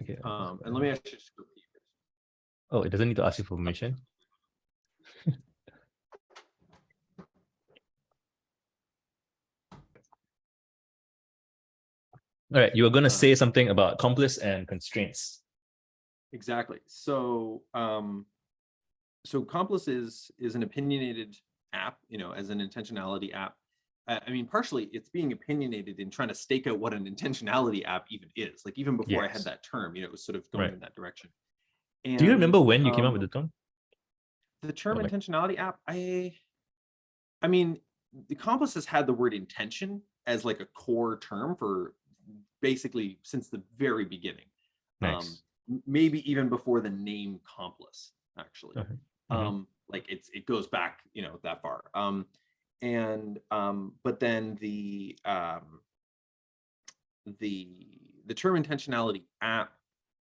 Okay. And let me actually just repeat this. Oh, it doesn't need to ask you for permission. All right, you were going to say something about accomplice and constraints. Exactly. So, so Accomplice is an opinionated app, you know, as an intentionality app. I mean, partially it's being opinionated in trying to stake out what an intentionality app even is. Like even before I had that term, you know, it was sort of going in that direction. And, do you remember when you came up with the term? The term intentionality app, I mean, the Accomplice has had the word intention as like a core term for basically since the very beginning. Nice. Maybe even before the name Accomplice, actually. Like it goes back, you know, that far. But then the term intentionality app,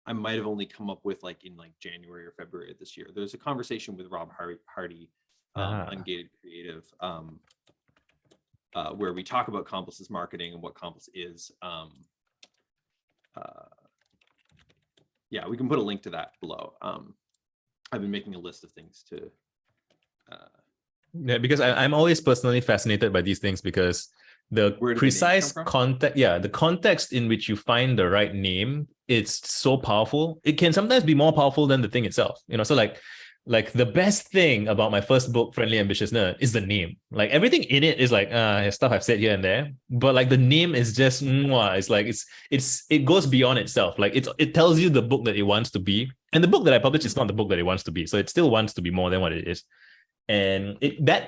I might have only come up with like in like January or February of this year. There's a conversation with Rob Hardy, Ungated Creative, where we talk about Accomplice's marketing and what Accomplice is. Yeah, we can put a link to that below. I've been making a list of things to. Yeah, because I'm always personally fascinated by these things because the precise context, the context in which you find the right name, it's so powerful. It can sometimes be more powerful than the thing itself, you know. So like the best thing about my first book, Friendly Ambitious Nerd, is the name. Like everything in it is like stuff I've said here and there, but like the name is just it's like it goes beyond itself. Like it tells you the book that it wants to be, and the book that I published is not the book that it wants to be. So it still wants to be more than what it is. And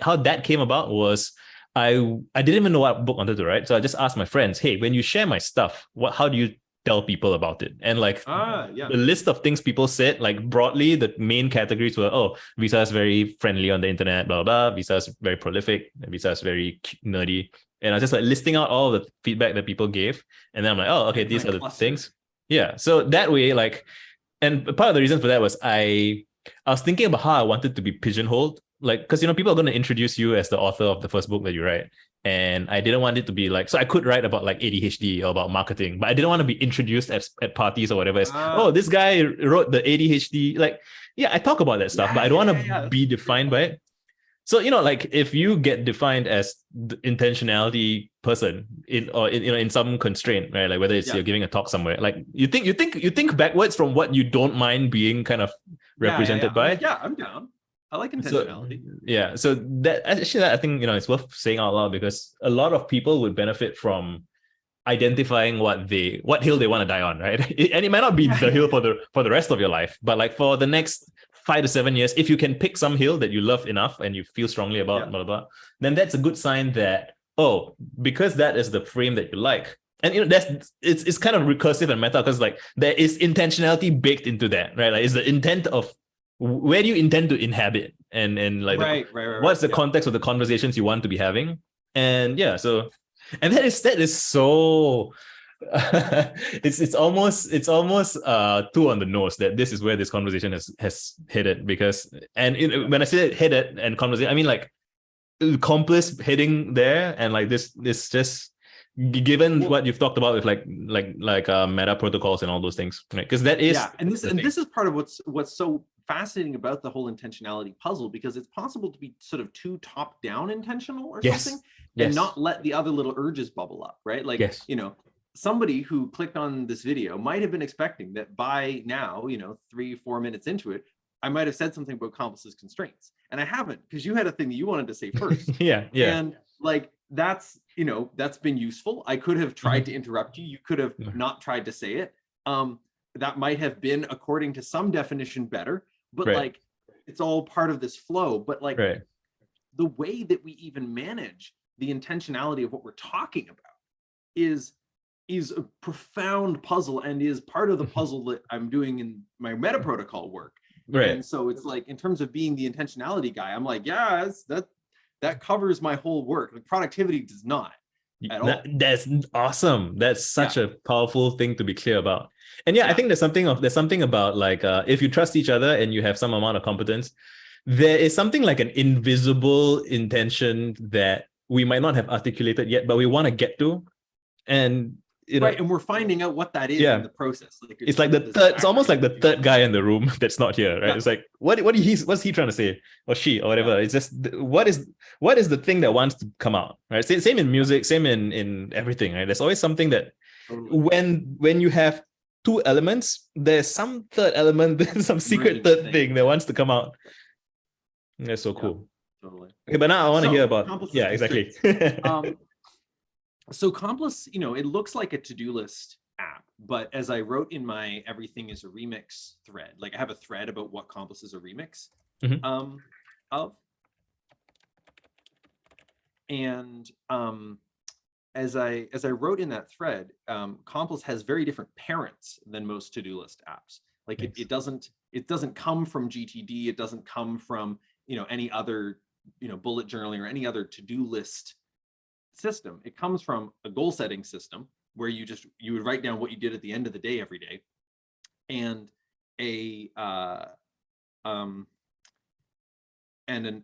how that came about was I didn't even know what book I wanted to write, so I just asked my friends, hey, when you share my stuff, how do you tell people about it? And like the list of things people said, like broadly, the main categories were, Visa is very friendly on the internet, blah, blah, blah. Visa is very prolific. Visa is very nerdy. And I was just like listing out all the feedback that people gave. And then I'm like, okay, these are the things. Yeah. So that way, like, and part of the reason for that was I was thinking about how I wanted to be pigeonholed. Like, because, you know, people are going to introduce you as the author of the first book that you write. And I didn't want it to be like, so I could write about like ADHD or about marketing, but I didn't want to be introduced at parties or whatever. This guy wrote the ADHD. Like, yeah, I talk about that stuff, but I don't want to be defined by it. So, you know, like if you get defined as the intentionality person in some constraint, right? Like whether it's you're giving a talk somewhere, like you think backwards from what you don't mind being kind of represented by. I'm down. I like intentionality. So that actually, I think, you know, it's worth saying out loud because a lot of people would benefit from identifying what hill they want to die on, right? And it might not be the hill for the rest of your life, but like for the next 5 to 7 years, if you can pick some hill that you love enough and you feel strongly about, blah, blah, blah, then that's a good sign that, because that is the frame that you like. And you know, it's kind of recursive and meta because like there is intentionality baked into that, right? Like it's the intent of where do you intend to inhabit and like what's the context of the conversations you want to be having. And and that is so it's almost too on the nose that this is where this conversation has headed, because when I say headed and conversation, I mean like Accomplice heading there, and like this just given what you've talked about with like meta protocols and all those things, right? Because that is this is part of what's so fascinating about the whole intentionality puzzle, because it's possible to be sort of too top down intentional or something and not let the other little urges bubble up, right? Like you know, somebody who clicked on this video might have been expecting that by now, you know, 3-4 minutes into it, I might have said something about Accomplice's constraints, and I haven't, because you had a thing that you wanted to say first. And like that's been useful. I could have tried to interrupt you. You could have not tried to say it. That might have been, according to some definition, better. But like, it's all part of this flow. But like, the way that we even manage the intentionality of what we're talking about is a profound puzzle, and is part of the puzzle that I'm doing in my meta protocol work. And so it's like, in terms of being the intentionality guy, I'm like, that covers my whole work. Like productivity does not at all. That's awesome. That's such a powerful thing to be clear about. And I think there's something about like if you trust each other and you have some amount of competence, there is something like an invisible intention that we might not have articulated yet, but we want to get to. And right, and we're finding out what that is in the process. Like it's like the third. It's almost like the third guy in the room that's not here, right? It's like what's he trying to say, or she, or whatever. It's just what is the thing that wants to come out, right? Same in music, same in everything, right? There's always something that when you have two elements, there's some third element, there's some secret third thing that wants to come out. That's so cool. Totally. Okay, but now I want to hear about exactly. So Complice, it looks like a to-do list app, but as I wrote in my Everything is a Remix thread, like I have a thread about what Complice is a remix of. And as I wrote in that thread, Complice has very different parents than most to-do list apps. Like it doesn't come from GTD, it doesn't come from any other bullet journaling or any other to-do list system. It comes from a goal setting system where you would write down what you did at the end of the day every day, and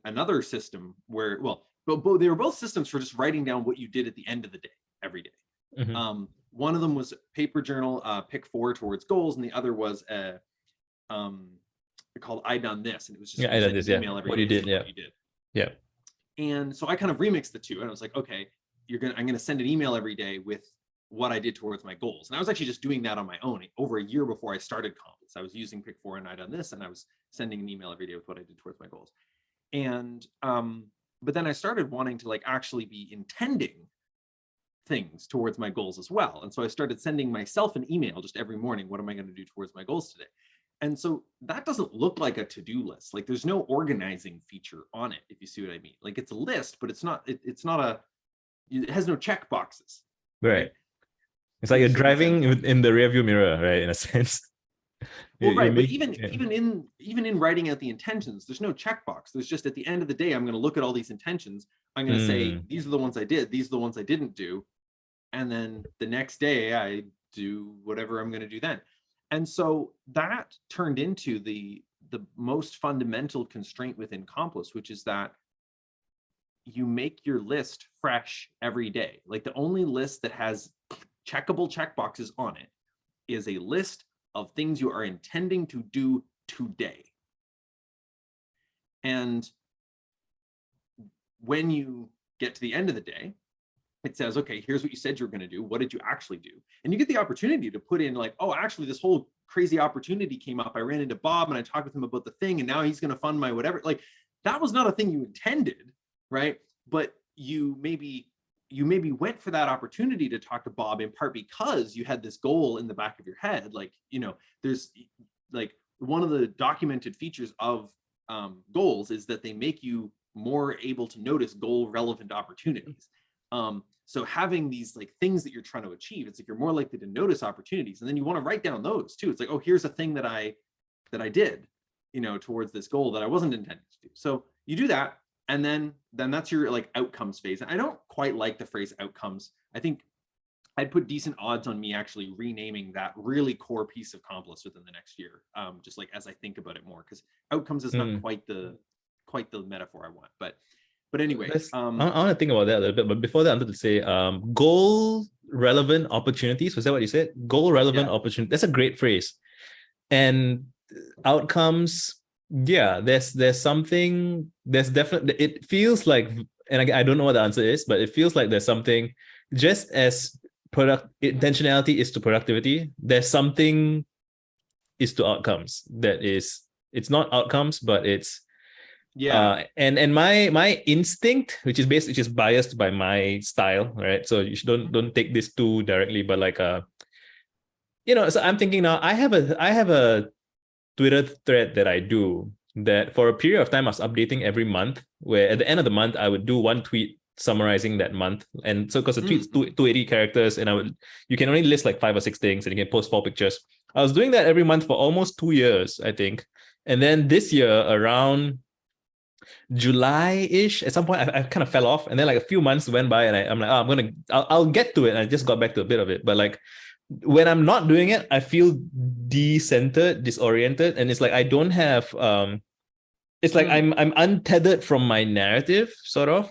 another system where they were both systems for just writing down what you did at the end of the day every day. One of them was paper journal, pick 4 towards goals, and the other was called I Done This, and it was just I done this, email every what day you did, what you did. Yeah. And so I kind of remixed the two, and I was like, okay, I'm gonna send an email every day with what I did towards my goals. And I was actually just doing that on my own over a year before I started Complice. I was using Pick 4 and I Done This, and I was sending an email every day with what I did towards my goals. And but then I started wanting to actually be intending things towards my goals as well. And so I started sending myself an email just every morning. What am I going to do towards my goals today? And so that doesn't look like a to-do list. Like there's no organizing feature on it, if you see what I mean. Like it's a list, but it has no check boxes. Right. It's like you're driving in the rearview mirror, right? In a sense. Well, right, but even in writing out the intentions, there's no checkbox. There's just at the end of the day, I'm going to look at all these intentions. I'm going to say, these are the ones I did. These are the ones I didn't do. And then the next day, I do whatever I'm going to do then. And so that turned into the most fundamental constraint within Complice, which is that you make your list fresh every day. Like the only list that has checkable checkboxes on it is a list of things you are intending to do today. And when you get to the end of the day, it says, okay, here's what you said you were going to do. What did you actually do? And you get the opportunity to put in like, oh, actually, this whole crazy opportunity came up. I ran into Bob and I talked with him about the thing, and now he's going to fund my whatever. Like that was not a thing you intended, right? But you maybe went for that opportunity to talk to Bob in part because you had this goal in the back of your head. Like, there's like one of the documented features of goals is that they make you more able to notice goal relevant opportunities. So having these like things that you're trying to achieve, it's like you're more likely to notice opportunities, and then you want to write down those too. It's like, oh, here's a thing that I did, towards this goal that I wasn't intending to do. So you do that, and then that's your like outcomes phase. And I don't quite like the phrase outcomes. I think I'd put decent odds on me actually renaming that really core piece of Complice within the next year. Just like as I think about it more, because outcomes is not quite the metaphor I want, but anyway, I want to think about that a little bit. But before that, I wanted to say goal relevant opportunities. Was that what you said? Goal relevant opportunity. That's a great phrase. And outcomes, there's something. There's definitely. It feels like, and I don't know what the answer is, but it feels like there's something. Just as intentionality is to productivity, there's something is to outcomes. It's not outcomes, but it's. And my instinct, which is biased by my style, right? So you don't take this too directly, but like so I'm thinking now, I have a Twitter thread that I do that for a period of time I was updating every month, where at the end of the month I would do one tweet summarizing that month. And so because the tweet's 280 characters, and you can only list like 5 or 6 things, and you can post 4 pictures. I was doing that every month for almost 2 years, I think. And then this year around July-ish, at some point I kind of fell off, and then like a few months went by, and I'm like, I'll get to it, and I just got back to a bit of it. But like when I'm not doing it, I feel decentered, disoriented, and it's like I don't have it's like I'm untethered from my narrative, sort of.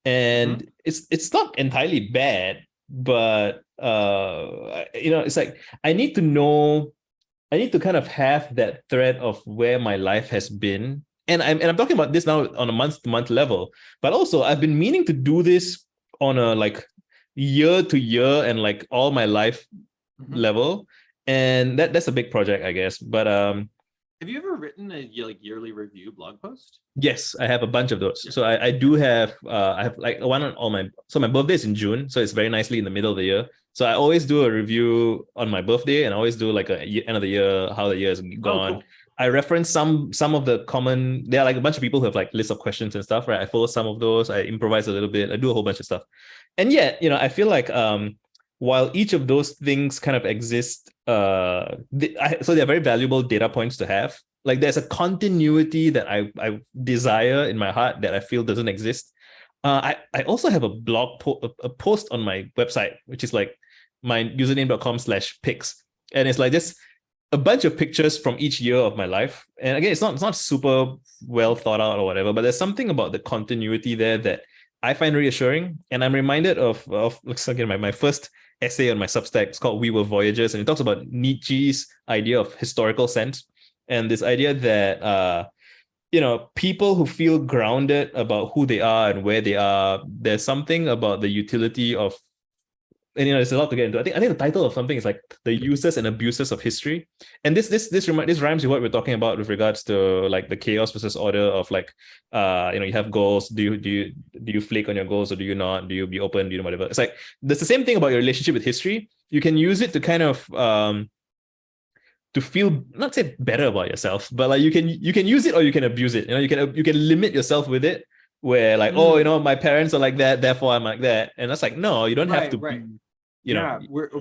And it's not entirely bad, but it's like I need to kind of have that thread of where my life has been. And I'm talking about this now on a month-to-month level, but also I've been meaning to do this on a like year to year and like all my life level. And that's a big project, I guess. But have you ever written a yearly review blog post? Yes, I have a bunch of those. So I do have I have like one on all my birthday is in June, so it's very nicely in the middle of the year. So I always do a review on my birthday, and I always do like end of the year, how the year has gone. Cool. I reference some of the common. There are like a bunch of people who have like lists of questions and stuff, right? I follow some of those. I improvise a little bit. I do a whole bunch of stuff, and yet I feel like while each of those things kind of exist, so they're very valuable data points to have. Like there's a continuity that I desire in my heart that I feel doesn't exist. I also have a blog a post on my website, which is like my username.com/pics. And it's like just a bunch of pictures from each year of my life. And again, it's not super well thought out or whatever, but there's something about the continuity there that I find reassuring. And I'm reminded of again, my first essay on my Substack. It's called We Were Voyagers, and it talks about Nietzsche's idea of historical sense. And this idea that people who feel grounded about who they are and where they are, there's something about the utility of, and there's a lot to get into. I think the title of something is like the uses and abuses of history, and this rhymes with what we're talking about with regards to like the chaos versus order of like you have goals. Do you flake on your goals or do you not? Do you be open? Do you whatever? It's like there's the same thing about your relationship with history. You can use it to kind of to feel, not say better about yourself, but like you can use it or you can abuse it. You can limit yourself with it, where like my parents are like that, therefore I'm like that, and that's like no, you don't have to be,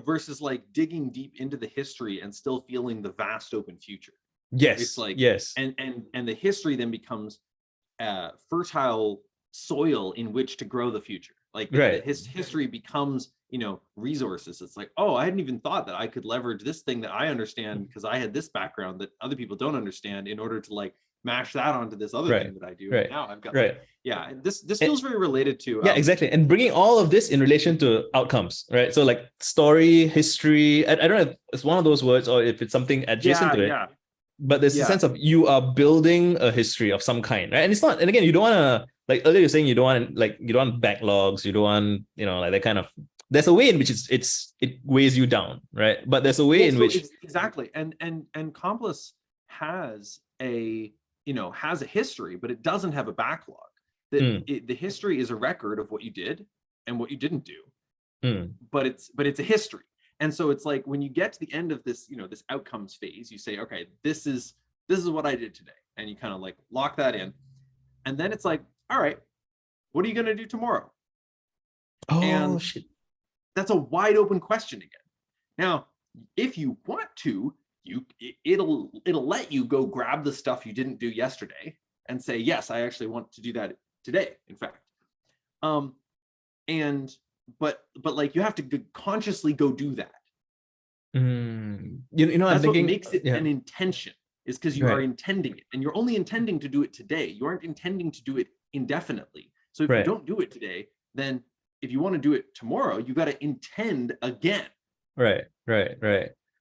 versus like digging deep into the history and still feeling the vast open future. Yes, it's like yes, and the history then becomes fertile soil in which to grow the future. Like his history becomes resources. It's like, I hadn't even thought that I could leverage this thing that I understand because I had this background that other people don't understand in order to like mash that onto this other thing that I do. Now I've got this feels very related to exactly. And bringing all of this in relation to outcomes, right? So like story, history, I don't know if it's one of those words or if it's something adjacent to it. But there's a sense of you are building a history of some kind, right? And it's not, and again, you don't want to, like earlier you're saying, you don't want backlogs, you don't want, like that kind of, there's a way in which it weighs you down, right? But there's a way in which exactly, and Complex has a history, but it doesn't have a backlog. The history is a record of what you did and what you didn't do, but it's a history. And so it's like when you get to the end of this, this outcomes phase, you say, okay, this is what I did today, and you kind of like lock that in, and then it's like, all right, what are you going to do tomorrow? Shit. That's a wide open question again. Now, if you want to, it'll let you go grab the stuff you didn't do yesterday and say, yes, I actually want to do that today, in fact. But like you have to consciously go do that. That's I'm thinking, what makes it an intention, is because you are intending it, and you're only intending to do it today. You aren't intending to do it indefinitely. So if you don't do it today, then if you want to do it tomorrow, you got to intend again. Right.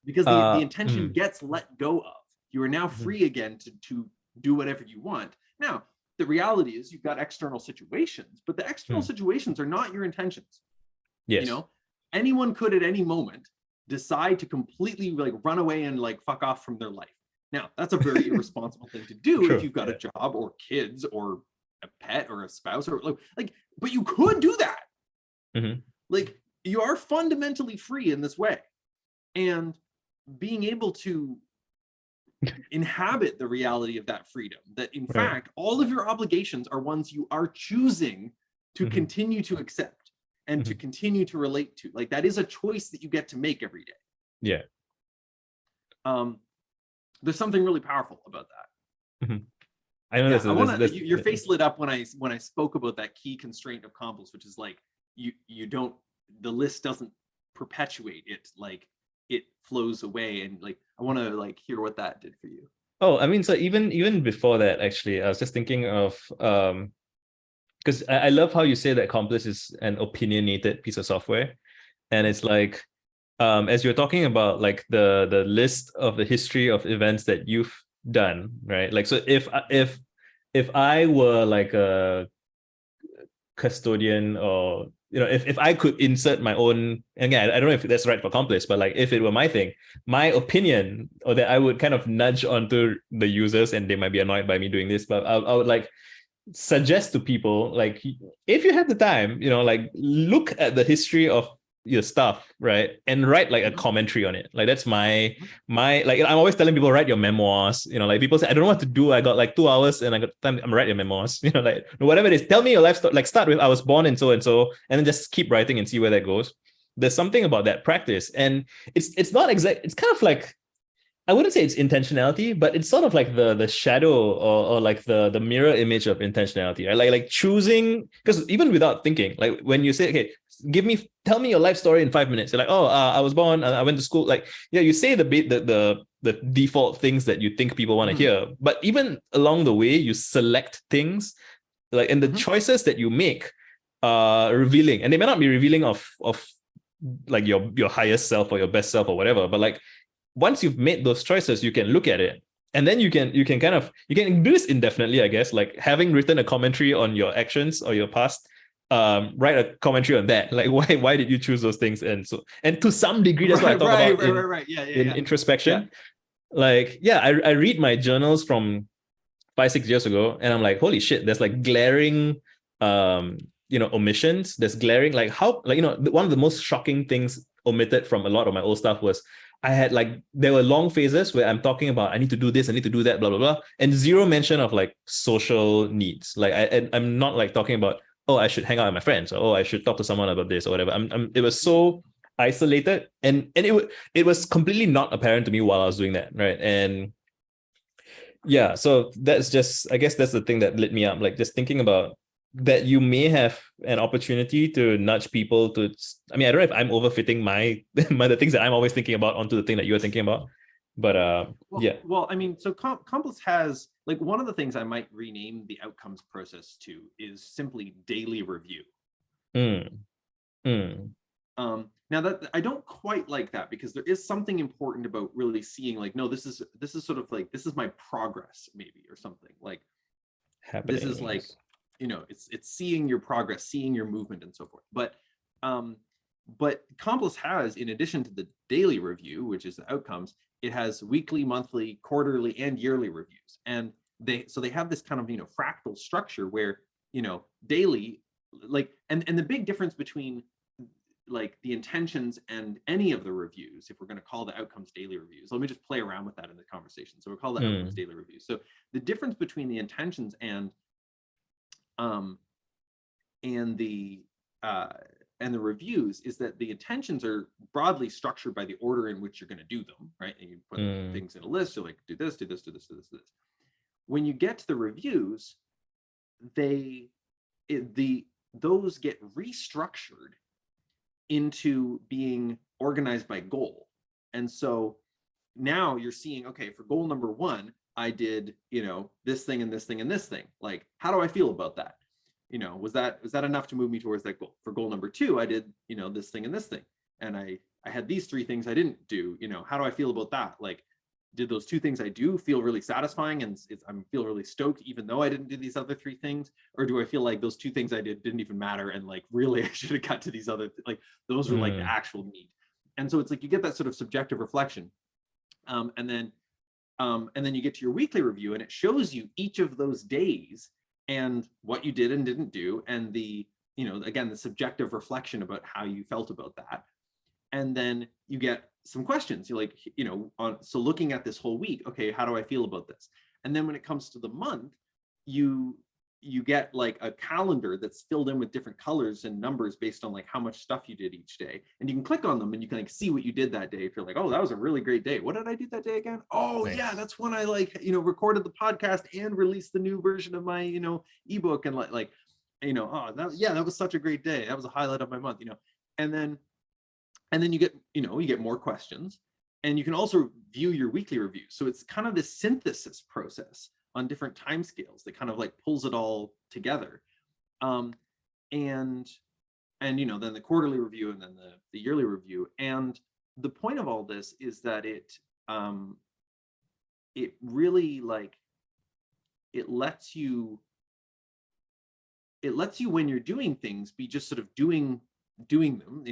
Because the intention gets let go of. You are now free again to do whatever you want. Now, the reality is you've got external situations, but the external situations are not your intentions. Yes. Anyone could at any moment decide to completely like run away and like fuck off from their life. Now, that's a very irresponsible thing to do if you've got a job or kids or a pet or a spouse or like, but you could do that. Like you are fundamentally free in this way, and being able to inhabit the reality of that freedom, that in fact all of your obligations are ones you are choosing to continue to accept and to continue to relate to. Like that is a choice that you get to make every day. There's something really powerful about that. I know your face lit up when I spoke about that key constraint of Complex, which is like the list doesn't perpetuate it, like it flows away, and like I want to like hear what that did for you. I mean, so even before that, actually, I was just thinking of because I love how you say that Complex is an opinionated piece of software, And it's like, as you're talking about like the list of the history of events that you've done, right? Like, so if I were like a custodian, or if I could insert my own, again, I don't know if that's right for accomplice, but like if it were my thing, my opinion, or that I would kind of nudge onto the users, and they might be annoyed by me doing this, but I would like suggest to people, like, if you have the time, like, look at the history of your stuff, right, and write like a commentary on it. Like, that's my like, I'm always telling people, write your memoirs. Like, people say, I don't know what to do, I got like 2 hours and I got time, I'm write your memoirs. Like, whatever it is, tell me your life story. Like, start with, I was born in so and so, and then just keep writing and see where that goes. There's something about that practice, and it's not exact, it's kind of like, I wouldn't say it's intentionality, but it's sort of like the shadow, or like the mirror image of intentionality, right? Like choosing, because even without thinking, like when you say, okay, tell me your life story in 5 minutes. You're like, oh, I was born, I went to school. Like, yeah, you say the default things that you think people want to hear, but even along the way, you select things, like, and the choices that you make are revealing, and they may not be revealing of like your highest self or your best self or whatever, but like, once you've made those choices, you can look at it, and then you can kind of, you can do this indefinitely, I guess, like having written a commentary on your actions or your past, write a commentary on that, like, why did you choose those things, and to some degree, that's what I talk about right. in introspection. Like, yeah, I read my journals from 5-6 years ago, and I'm like, holy shit, there's like glaring omissions. There's glaring, like, how, like, one of the most shocking things omitted from a lot of my old stuff was, I had like, there were long phases where I'm talking about, I need to do this, I need to do that, blah blah blah, and zero mention of like social needs. Like, I'm not like talking about, oh, I should hang out with my friends, or, oh, I should talk to someone about this or whatever. It was so isolated, and it was completely not apparent to me while I was doing that, right? And yeah, so that's just, I guess that's the thing that lit me up, like, just thinking about that you may have an opportunity to nudge people to, I mean, I don't know if I'm overfitting the things that I'm always thinking about onto the thing that you're thinking about, but yeah. Well, I mean, so Accomplice has, like, one of the things I might rename the outcomes process to is simply daily review. Now, that I don't quite like that, because there is something important about really seeing, like, no, this is sort of like, this is my progress, maybe, or something like happenings. This is like, it's seeing your progress, seeing your movement, and so forth. But Accomplice has, in addition to the daily review, which is the outcomes, it has weekly, monthly, quarterly, and yearly reviews. And they have this kind of, fractal structure where, daily, like, and the big difference between like the intentions and any of the reviews, if we're going to call the outcomes daily reviews, let me just play around with that in the conversation. So we'll call the outcomes daily reviews. So the difference between the intentions and the reviews is that the intentions are broadly structured by the order in which you're going to do them, right? And you put things in a list. You're like, do this, do this, do this, do this, do this. When you get to the reviews, those get restructured into being organized by goal. And so now you're seeing, okay, for goal number 1, I did, this thing and this thing and this thing. Like, how do I feel about that? Was that enough to move me towards that goal? For goal number 2, I did, this thing and this thing. And I had these 3 things I didn't do. How do I feel about that? Like, did those 2 things I do feel really satisfying, and I feel really stoked even though I didn't do these other 3 things? Or do I feel like those 2 things I didn't even matter, and like, really, I should have got to these other like, those were like the actual need? And so it's like, you get that sort of subjective reflection, and then you get to your weekly review, and it shows you each of those days and what you did and didn't do, and the again, the subjective reflection about how you felt about that. And then you get some questions. You're like, so looking at this whole week, okay, how do I feel about this? And then when it comes to the month, you get like a calendar that's filled in with different colors and numbers based on like how much stuff you did each day. And you can click on them and you can like see what you did that day. If you're like, oh, that was a really great day. What did I do that day again? Oh, nice. Yeah, that's when I like, recorded the podcast and released the new version of my, ebook, and like, oh, that was such a great day. That was a highlight of my month, and then you get more questions, and you can also view your weekly reviews. So it's kind of this synthesis process on different timescales that kind of like pulls it all together. And and then the quarterly review, and then the yearly review. And the point of all this is that it really, like, it lets you when you're doing things be just sort of doing them,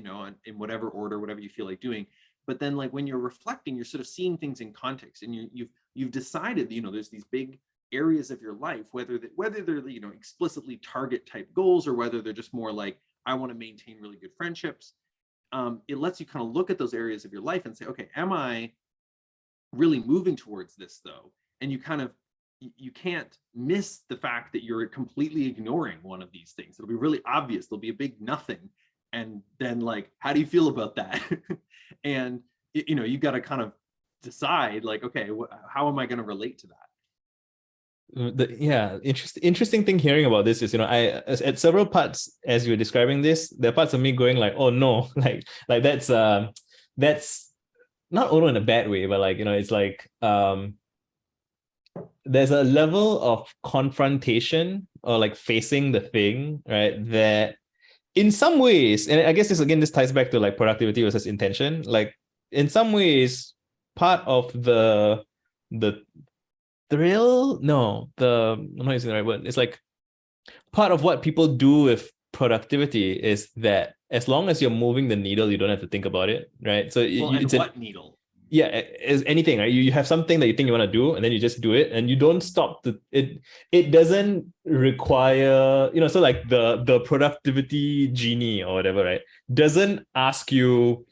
in whatever order, whatever you feel like doing. But then, like, when you're reflecting, you're sort of seeing things in context, and you've decided, there's these big areas of your life, whether they're explicitly target type goals, or whether they're just more like, I want to maintain really good friendships. It lets you kind of look at those areas of your life and say, okay, am I really moving towards this though? And you can't miss the fact that you're completely ignoring one of these things. It'll be really obvious. There'll be a big nothing. And then, like, how do you feel about that? And, you got to kind of decide, like, okay, how am I going to relate to that? Interesting thing hearing about this is, I at several parts as you were describing this, there are parts of me going like, oh no, like that's not all in a bad way, but like, it's like there's a level of confrontation or like facing the thing, right, that in some ways, and I guess this ties back to like productivity versus intention, like in some ways part of the thrill, no, I'm not using the right word, it's like part of what people do with productivity is that as long as you're moving the needle, you don't have to think about it, right? So it's what needle? Yeah, as anything, right? You have something that you think you want to do, and then you just do it, and you don't stop to it. It doesn't require, so like the productivity genie or whatever, right, doesn't ask you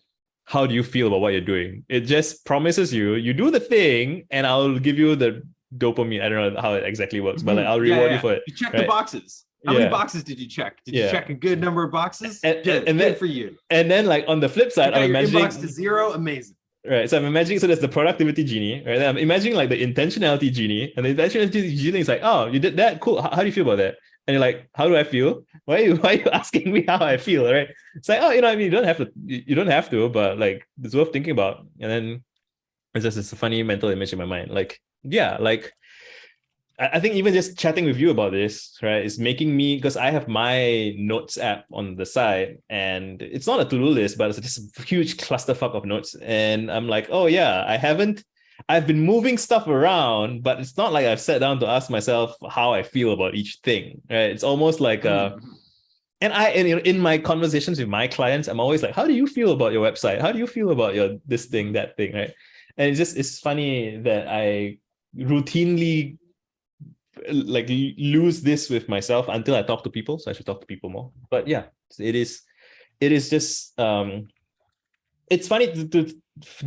how do you feel about what you're doing. It just promises you do the thing, and I'll give you the dopamine. I don't know how it exactly works, but like I'll reward you for it. You check the boxes. How many boxes did you check? Did you check a good number of boxes? And good for you. And then, like, on the flip side, I'm imagining inbox to 0, amazing. Right, so I'm imagining, so there's the productivity genie, right? I'm imagining like the intentionality genie, and the intentionality genie is like, oh, you did that, cool. How do you feel about that? And you're like, how do I feel? Why are you asking me how I feel, right? It's like, oh, I mean, you don't have to, but like it's worth thinking about. And then it's just a funny mental image in my mind, like, yeah, like I think even just chatting with you about this, right, is making me, because I have my notes app on the side, and it's not a to-do list, but it's just a huge clusterfuck of notes. And I'm like, oh yeah, I've been moving stuff around, but it's not like I've sat down to ask myself how I feel about each thing, right? It's almost like and in my conversations with my clients, I'm always like, how do you feel about your website? How do you feel about your this thing, that thing, right? And it's funny that I routinely like lose this with myself until I talk to people. So I should talk to people more. But yeah, it is just it's funny to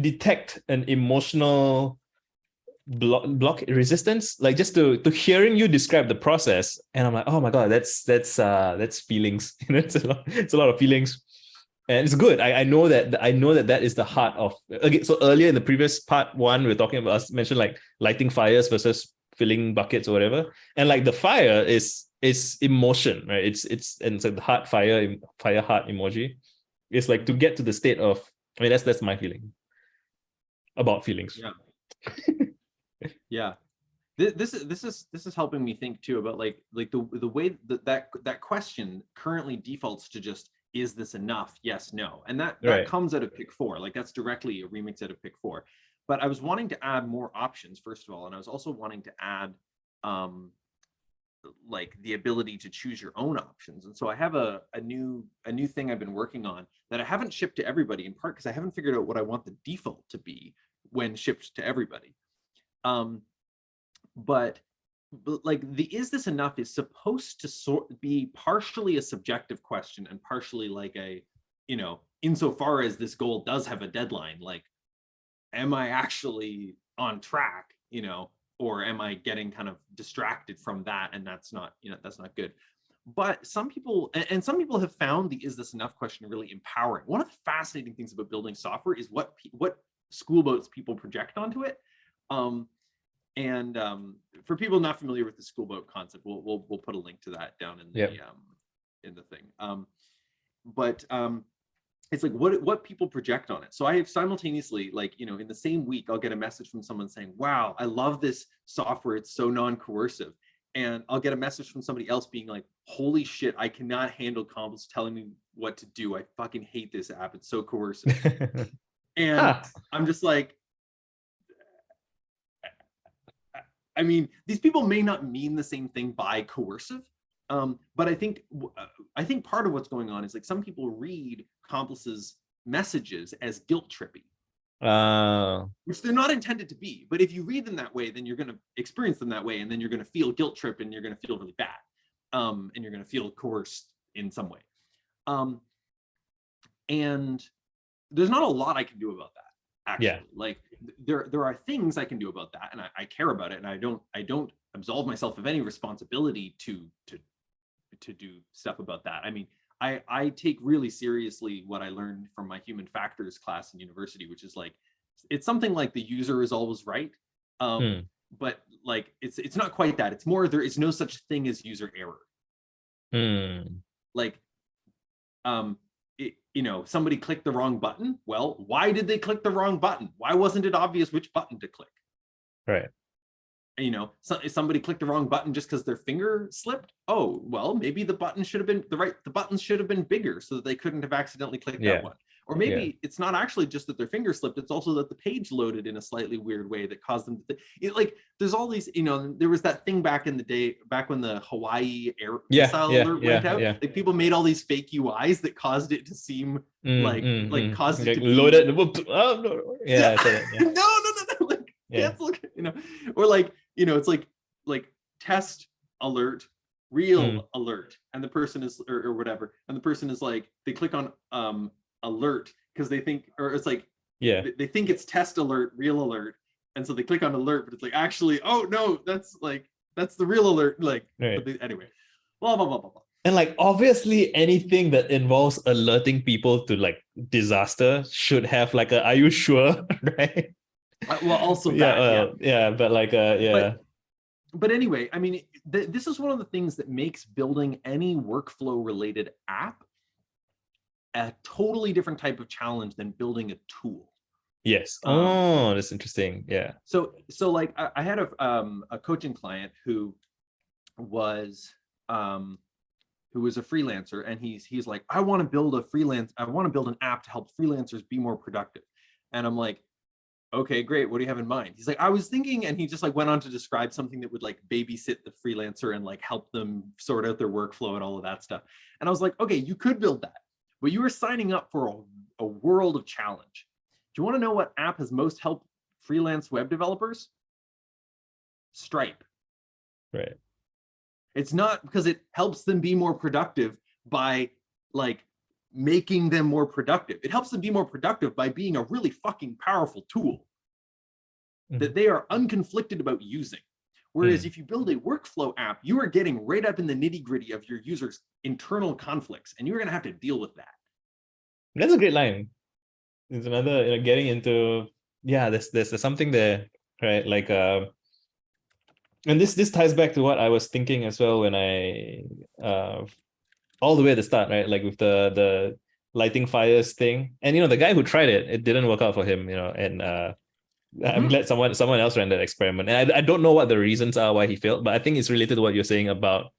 detect an emotional block resistance, like just to hearing you describe the process, and I'm like, oh my god, that's feelings. It's a lot of feelings, and it's good. I know that is the heart of, okay. So earlier in the previous part one, we were talking about, us mentioned like lighting fires versus filling buckets or whatever, and like the fire is emotion, right? It's like the heart, fire heart emoji. It's like to get to the state of, I mean, that's my feeling about feelings. Yeah. This is helping me think too about like the way that question currently defaults to just, is this enough? Yes, no. And that comes out of Pick 4. Like that's directly a remix out of Pick 4. But I was wanting to add more options, first of all, and I was also wanting to add like the ability to choose your own options. And so I have a new thing I've been working on that I haven't shipped to everybody, in part because I haven't figured out what I want the default to be when shipped to everybody. But like the is this enough is supposed to be partially a subjective question and partially like a, insofar as this goal does have a deadline, like, am I actually on track, or am I getting kind of distracted from that? And that's not, that's not good. But some people have found the is this enough question really empowering. One of the fascinating things about building software is what school boats people project onto it. And for people not familiar with the school boat concept, we'll put a link to that down in the thing. But it's like what people project on it. So I have simultaneously, like, in the same week, I'll get a message from someone saying, wow, I love this software. It's so non-coercive. and I'll get a message from somebody else being like, holy shit, I cannot handle Compulse telling me what to do. I fucking hate this app. It's so coercive. And I'm just like, I mean, these people may not mean the same thing by coercive, but I think part of what's going on is like some people read Compulse's messages as guilt trippy. Which they're not intended to be, but if you read them that way, then you're going to experience them that way, and then you're going to feel guilt trip, and you're going to feel really bad, and you're going to feel coerced in some way. And there's not a lot I can do about that, actually. Yeah. Like there are things I can do about that, and I care about it, and I don't absolve myself of any responsibility to do stuff about that. I mean, I take really seriously what I learned from my human factors class in university, which is like, it's something like the user is always right. But like, it's not quite that. It's more, there is no such thing as user error. Like, somebody clicked the wrong button. Well, why did they click the wrong button? Why wasn't it obvious which button to click? Right. Somebody clicked the wrong button just because their finger slipped. Oh, well, maybe the button should have been the buttons should have been bigger so that they couldn't have accidentally clicked that one. Or maybe it's not actually just that their finger slipped, it's also that the page loaded in a slightly weird way that caused them to there's all these, there was that thing back in the day, back when the Hawaii air missile alert went out. Like people made all these fake UIs that caused it to seem caused it to be loaded. Oh, no. No. Like cancel, or like, it's like test alert, real alert, and the person is or whatever, and the person is like, they click on alert because they think, or it's like they think it's test alert, real alert, and so they click on alert, but it's like, actually, oh no, that's the real alert, like anyway, blah blah blah blah blah. And like, obviously anything that involves alerting people to like disaster should have like a, are you sure? Right. Well, also but like but anyway, I mean, this is one of the things that makes building any workflow related app a totally different type of challenge than building a tool. Yes. That's interesting. Yeah. So like I had a coaching client who was a freelancer, and he's like, I want to build an app to help freelancers be more productive. And I'm like, okay, great. What do you have in mind? He's like, I was thinking, and he just like went on to describe something that would like babysit the freelancer and like help them sort out their workflow and all of that stuff. And I was like, okay, you could build that, but you are signing up for a world of challenge. Do you want to know what app has most helped freelance web developers? Stripe. Right. It's not because it helps them be more productive by like making them more productive. It helps them be more productive by being a really fucking powerful tool that they are unconflicted about using. Whereas if you build a workflow app, you are getting right up in the nitty-gritty of your users' internal conflicts, and you're going to have to deal with that. That's a great line. It's another, getting into, there's something there, right? Like, and this ties back to what I was thinking as well when I, all the way at the start, right? Like with the lighting fires thing, and the guy who tried it didn't work out for him, and I'm glad someone else ran that experiment, and I don't know what the reasons are why he failed, but I think it's related to what you're saying about,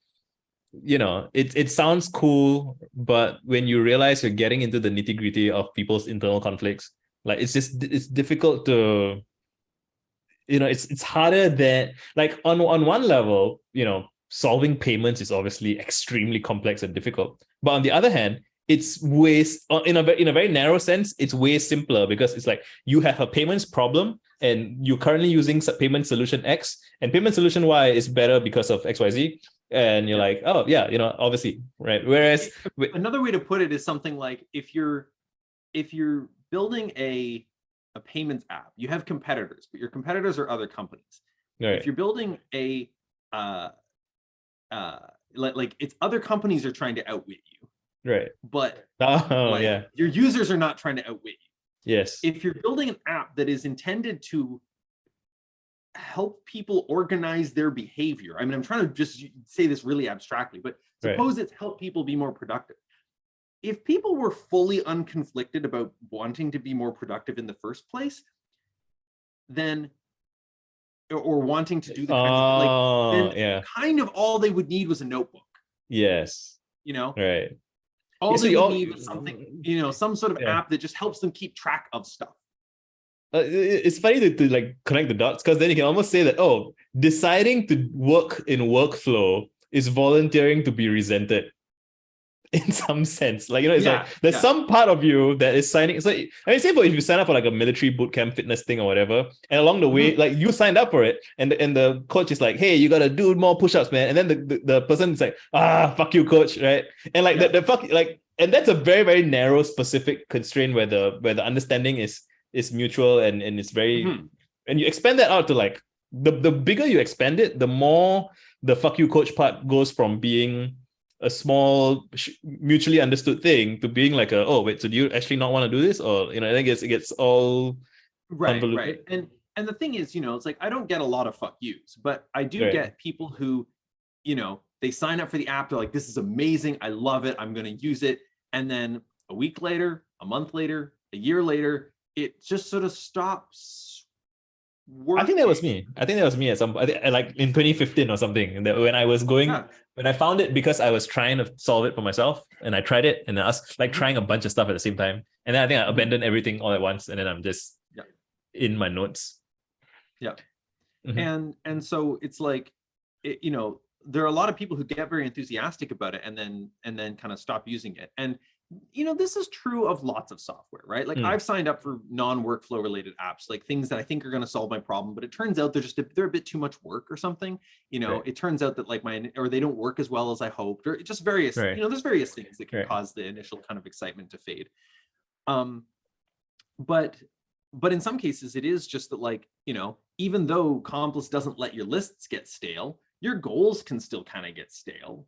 it sounds cool, but when you realize you're getting into the nitty-gritty of people's internal conflicts, like it's difficult to, it's harder than, like, on one level, solving payments is obviously extremely complex and difficult, but on the other hand, it's way, in a very narrow sense, it's way simpler, because it's like you have a payments problem and you're currently using payment solution X, and payment solution Y is better because of XYZ, and you're like, oh yeah, obviously, right? Whereas another way to put it is something like, if you're building a payments app, you have competitors, but your competitors are other companies. Right. If you're building a like it's other companies are trying to outwit you. Right. But your users are not trying to outwit you. Yes. If you're building an app that is intended to help people organize their behavior, I mean, I'm trying to just say this really abstractly, but suppose it's help people be more productive. If people were fully unconflicted about wanting to be more productive in the first place, then or wanting to do the kinds of like, then yeah, kind of all they would need was a notebook. yes, You know, right. all they would need was something, you know, some sort of app that just helps them keep track of stuff. It's funny to like connect the dots, because then you can almost say that, oh, deciding to work in workflow is volunteering to be resented in some sense. Like, you know, it's like there's some part of you that is signing. So I mean, say for if you sign up for like a military boot camp fitness thing or whatever, and along the way, like you signed up for it, and the coach is like, hey, you gotta do more push-ups, man. And then the person is like, fuck you, coach, right? And like the fuck, like, and that's a very, very narrow, specific constraint where the understanding is mutual, and it's very and you expand that out to like the bigger you expand it, the more the fuck you coach part goes from being a small mutually understood thing to being like oh wait, so do you actually not want to do this? Or, you know, I think it gets all right. And the thing is, you know, it's like I don't get a lot of fuck yous, but I do get people who, you know, they sign up for the app, they're like, this is amazing, I love it, I'm going to use it, and then a week later, a month later, a year later, it just sort of stops working. I think that was me at some, like in 2015 or something, when I was going, when I found it, because I was trying to solve it for myself, and I tried it, and I was like trying a bunch of stuff at the same time, and then I think I abandoned everything all at once, and then I'm just in my notes. And so it's like, you know, there are a lot of people who get very enthusiastic about it and then kind of stop using it. And, you know, this is true of lots of software, right? Like I've signed up for non-workflow related apps, like things that I think are going to solve my problem, but it turns out they're a bit too much work or something. You know, it turns out that like or they don't work as well as I hoped, or just various, you know, there's various things that can cause the initial kind of excitement to fade. But in some cases it is just that, like, you know, even though Complex doesn't let your lists get stale, your goals can still kind of get stale,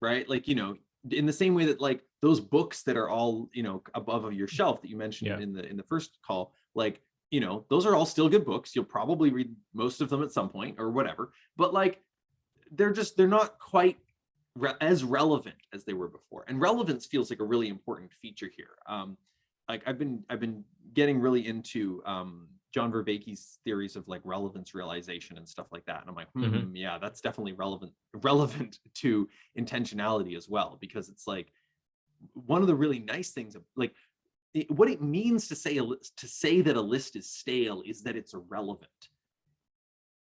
right? Like, you know, in the same way that like those books that are all, you know, above your shelf that you mentioned in the first call, like, you know, those are all still good books. You'll probably read most of them at some point or whatever, but like they're not quite as relevant as they were before. And relevance feels like a really important feature here. Like I've been getting really into John Vervaeke's theories of like relevance realization and stuff like that. And I'm like, yeah, that's definitely relevant to intentionality as well, because it's like one of the really nice things of like what it means to say that a list is stale is that it's irrelevant.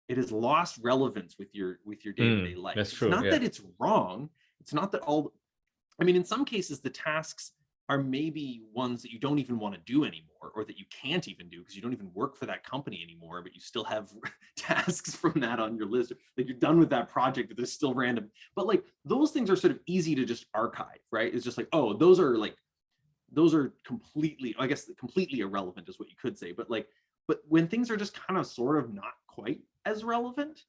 It has lost relevance with your day-to-day life. That's true. It's not that it's wrong. It's not that I mean, in some cases the tasks are maybe ones that you don't even want to do anymore, or that you can't even do because you don't even work for that company anymore, but you still have tasks from that on your list. Like you're done with that project, but there's still random. But like those things are sort of easy to just archive, right? It's just like, oh, those are completely, I guess completely irrelevant is what you could say. But when things are just kind of sort of not quite as relevant,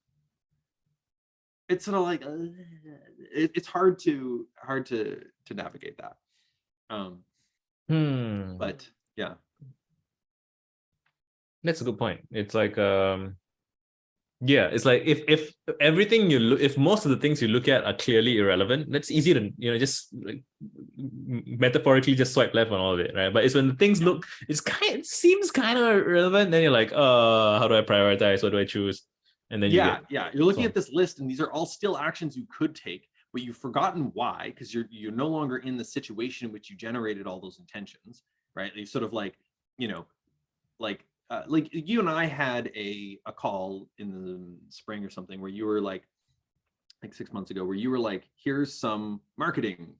it's sort of like it's hard to navigate that. But yeah, that's a good point. It's like it's like if everything if most of the things you look at are clearly irrelevant, that's easy to, you know, just like metaphorically just swipe left on all of it, right? But it's when the things it seems kind of irrelevant, then you're like, how do I prioritize? What do I choose? And then you're looking at this list, and these are all still actions you could take, but you've forgotten why, because you're no longer in the situation in which you generated all those intentions, right? You sort of like, you know, like you and I had a call in the spring or something where you were like 6 months ago, where you were like, here's some marketing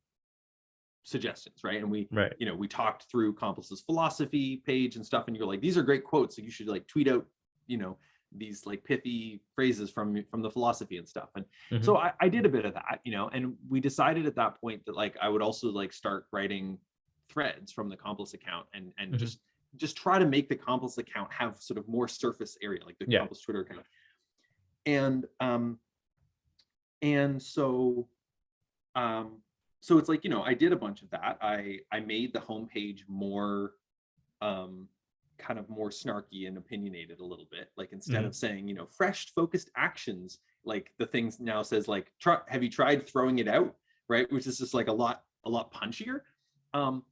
suggestions, right? And we, you know, we talked through Complex's philosophy page and stuff, and you're like, these are great quotes, so you should like tweet out, you know, these like pithy phrases from the philosophy and stuff. And so I did a bit of that, you know, and we decided at that point that like I would also like start writing threads from the Complex account and just try to make the Complex account have sort of more surface area, like the Complex Twitter account. And so it's like, you know, I did a bunch of that. I made the homepage more kind of more snarky and opinionated a little bit, like instead of saying, you know, fresh focused actions, like the things now says like, have you tried throwing it out, right? Which is just like a lot punchier. And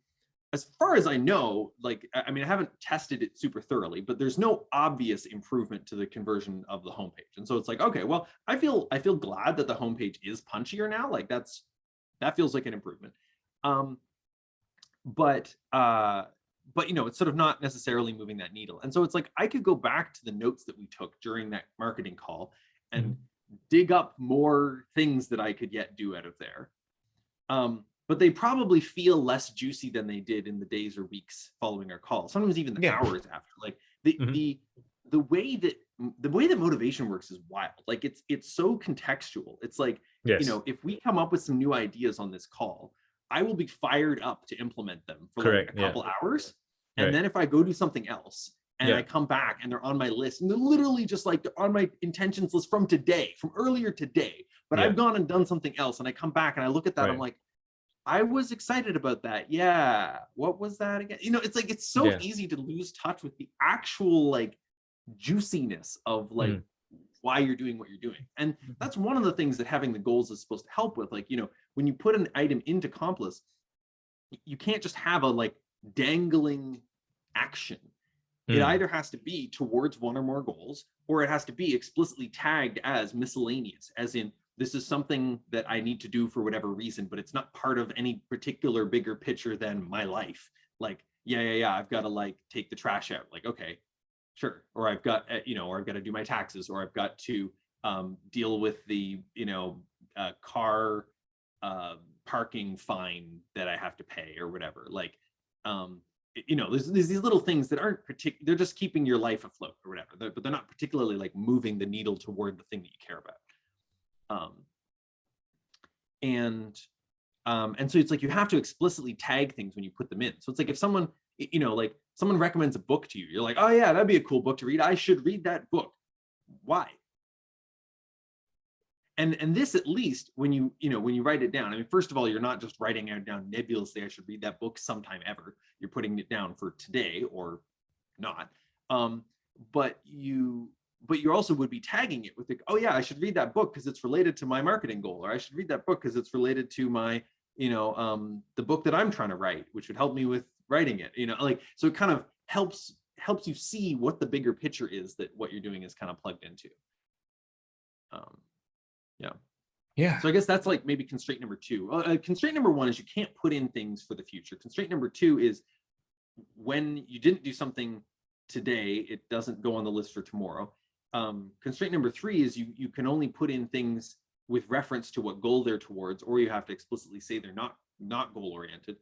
as far as I know, like, I mean, I haven't tested it super thoroughly, but there's no obvious improvement to the conversion of the homepage. And so it's like, okay, well, I feel glad that the homepage is punchier now. Like that feels like an improvement. But you know, it's sort of not necessarily moving that needle. And so it's like, I could go back to the notes that we took during that marketing call and dig up more things that I could yet do out of there. But they probably feel less juicy than they did in the days or weeks following our call. Sometimes even the hours after. Like the way that motivation works is wild. Like it's so contextual. It's like, you know, if we come up with some new ideas on this call, I will be fired up to implement them for like a couple hours. And then if I go do something else and I come back and they're on my list and they're literally just like they're on my intentions list from today, from earlier today, but I've gone and done something else and I come back and I look at that, I'm like, I was excited about that. Yeah. What was that again? You know, it's like, it's so easy to lose touch with the actual like juiciness of like why you're doing what you're doing. And that's one of the things that having the goals is supposed to help with. Like, you know, when you put an item into Complex, you can't just have a like dangling action. It either has to be towards one or more goals, or it has to be explicitly tagged as miscellaneous, as in, this is something that I need to do for whatever reason, but it's not part of any particular bigger picture than my life. Like, I've got to like take the trash out. Like, okay, sure. Or I've got, you know, or I've got to do my taxes, or I've got to deal with the, you know, car parking fine that I have to pay or whatever. Like, you know, there's these little things that aren't particular. They're just keeping your life afloat or whatever, but they're not particularly like moving the needle toward the thing that you care about. And so it's like you have to explicitly tag things when you put them in. So it's like if someone, you know, like someone recommends a book to you, you're like, oh yeah, that'd be a cool book to read. I should read that book. Why? And this, at least when you write it down, I mean, first of all, you're not just writing it down nebulously, I should read that book sometime ever. You're putting it down for today or not. But you also would be tagging it with like, oh yeah, I should read that book because it's related to my marketing goal, or I should read that book because it's related to my, you know, the book that I'm trying to write, which would help me with writing it, you know, like, so it kind of helps you see what the bigger picture is that what you're doing is kind of plugged into. Yeah. So I guess that's like maybe constraint number 2. Constraint number 1 is you can't put in things for the future. Constraint number 2 is when you didn't do something today, it doesn't go on the list for tomorrow. Constraint number 3 is you can only put in things with reference to what goal they're towards, or you have to explicitly say they're not goal oriented.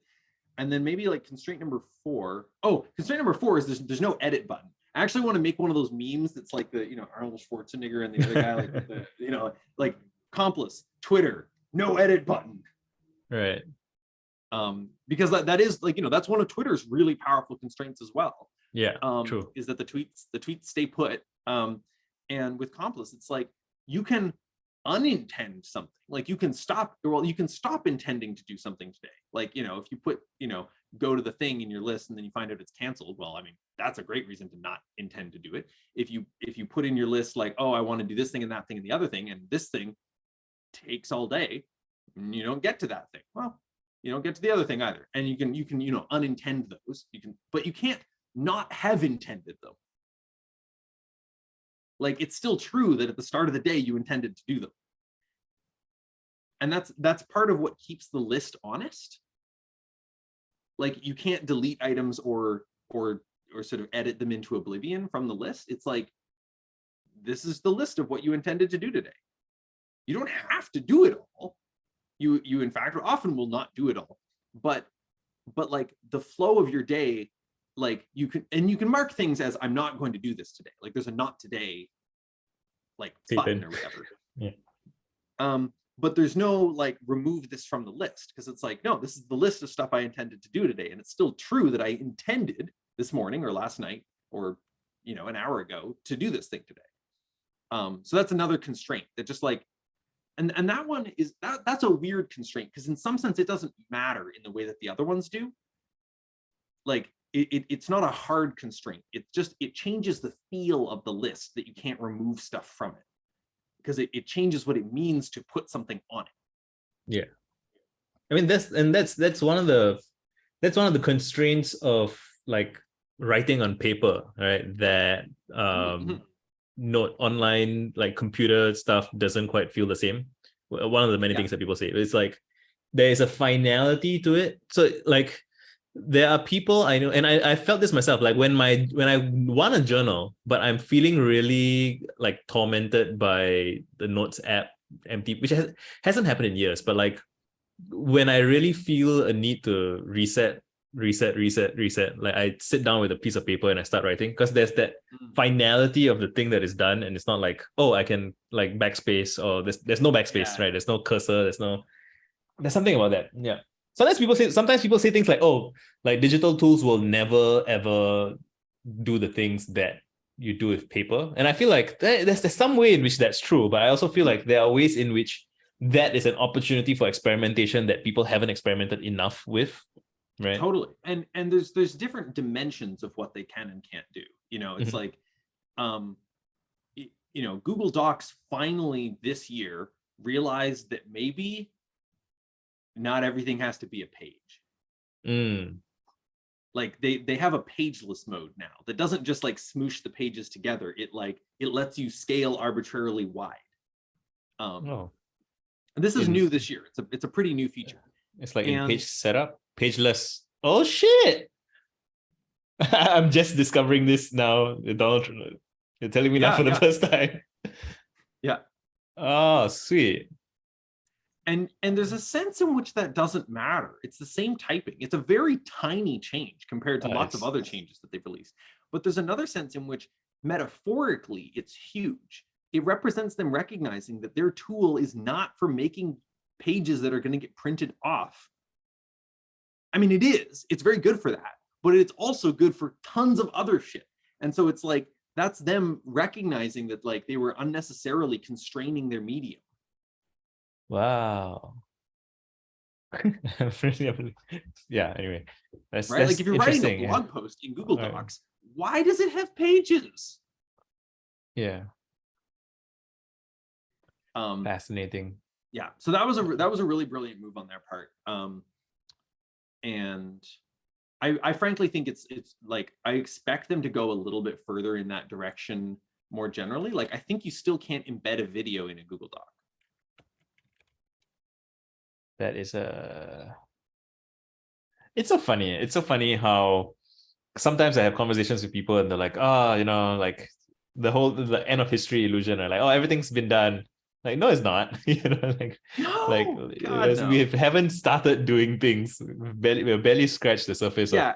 And then maybe like constraint number 4. Oh, constraint number 4 is there's no edit button. I actually want to make one of those memes that's like the, you know, Arnold Schwarzenegger and the other guy, like the, you know, like Complex, Twitter, no edit button. Right. Because that is like, you know, that's one of Twitter's really powerful constraints as well. Yeah, true. Is that the tweets stay put. And with Complex, it's like you can unintend something. Like you can stop intending to do something today. Like, you know, if you put, you know, go to the thing in your list and then you find out it's canceled, well, I mean, that's a great reason to not intend to do it. If you put in your list like, oh, I want to do this thing and that thing and the other thing, and this thing takes all day, and you don't get to that thing, well, you don't get to the other thing either. And you can you know, unintend those. But you can't not have intended them. Like, it's still true that at the start of the day you intended to do them. And that's part of what keeps the list honest. Like, you can't delete items or sort of edit them into oblivion from the list. It's like, this is the list of what you intended to do today. You don't have to do it all. You in fact often will not do it all. But like the flow of your day, like you can mark things as, I'm not going to do this today. Like there's a not today like button or whatever. Yeah. But there's no like remove this from the list, because it's like, no, this is the list of stuff I intended to do today. And it's still true that I intended this morning or last night or, you know, an hour ago to do this thing today. So that's another constraint that just like, and that one is that's a weird constraint, because in some sense it doesn't matter in the way that the other ones do. Like it's not a hard constraint. It changes the feel of the list, that you can't remove stuff from it, because it changes what it means to put something on it. Yeah, I mean that's one of the that's one of the constraints of like writing on paper, right? That note online, like computer stuff doesn't quite feel the same. One of the many things that people say, it's like there is a finality to it. So like there are people I know, and I felt this myself, like when I want a journal, but I'm feeling really like tormented by the notes app empty, which hasn't happened in years, but like when I really feel a need to reset, like I sit down with a piece of paper and I start writing, because there's that finality of the thing that is done, and it's not like, oh, I can like backspace, or there's no backspace, right? There's no cursor, there's something about that. Yeah. Sometimes people say things like, oh, like digital tools will never ever do the things that you do with paper. And I feel like there's some way in which that's true, but I also feel like there are ways in which that is an opportunity for experimentation that people haven't experimented enough with. Right. Totally. And there's different dimensions of what they can and can't do. You know, it's like, you know, Google Docs finally this year realized that maybe not everything has to be a page. Like they have a pageless mode now that doesn't just like smoosh the pages together. It lets you scale arbitrarily wide. And this is new this year. It's a pretty new feature. It's like in page setup, pageless. Oh shit! I'm just discovering this now. Donald, you're telling me that for the first time. Yeah. Oh, sweet. And there's a sense in which that doesn't matter. It's the same typing. It's a very tiny change compared to lots of other changes that they've released. But there's another sense in which metaphorically it's huge. It represents them recognizing that their tool is not for making pages that are going to get printed off. I mean, it is. It's very good for that, but it's also good for tons of other shit. And so it's like, that's them recognizing that like they were unnecessarily constraining their medium. Wow. Yeah, anyway. That's like if you're writing a blog post in Google Docs, why does it have pages? Yeah. Fascinating. Yeah. So that was a really brilliant move on their part. And I frankly think it's like, I expect them to go a little bit further in that direction more generally. Like I think you still can't embed a video in a Google Doc. That is it's so funny how sometimes I have conversations with people and they're like, you know, like the end of history illusion, or like, oh, everything's been done. Like, no, it's not. You know, like, no. We haven't started doing things. We've barely scratched the surface. Yeah.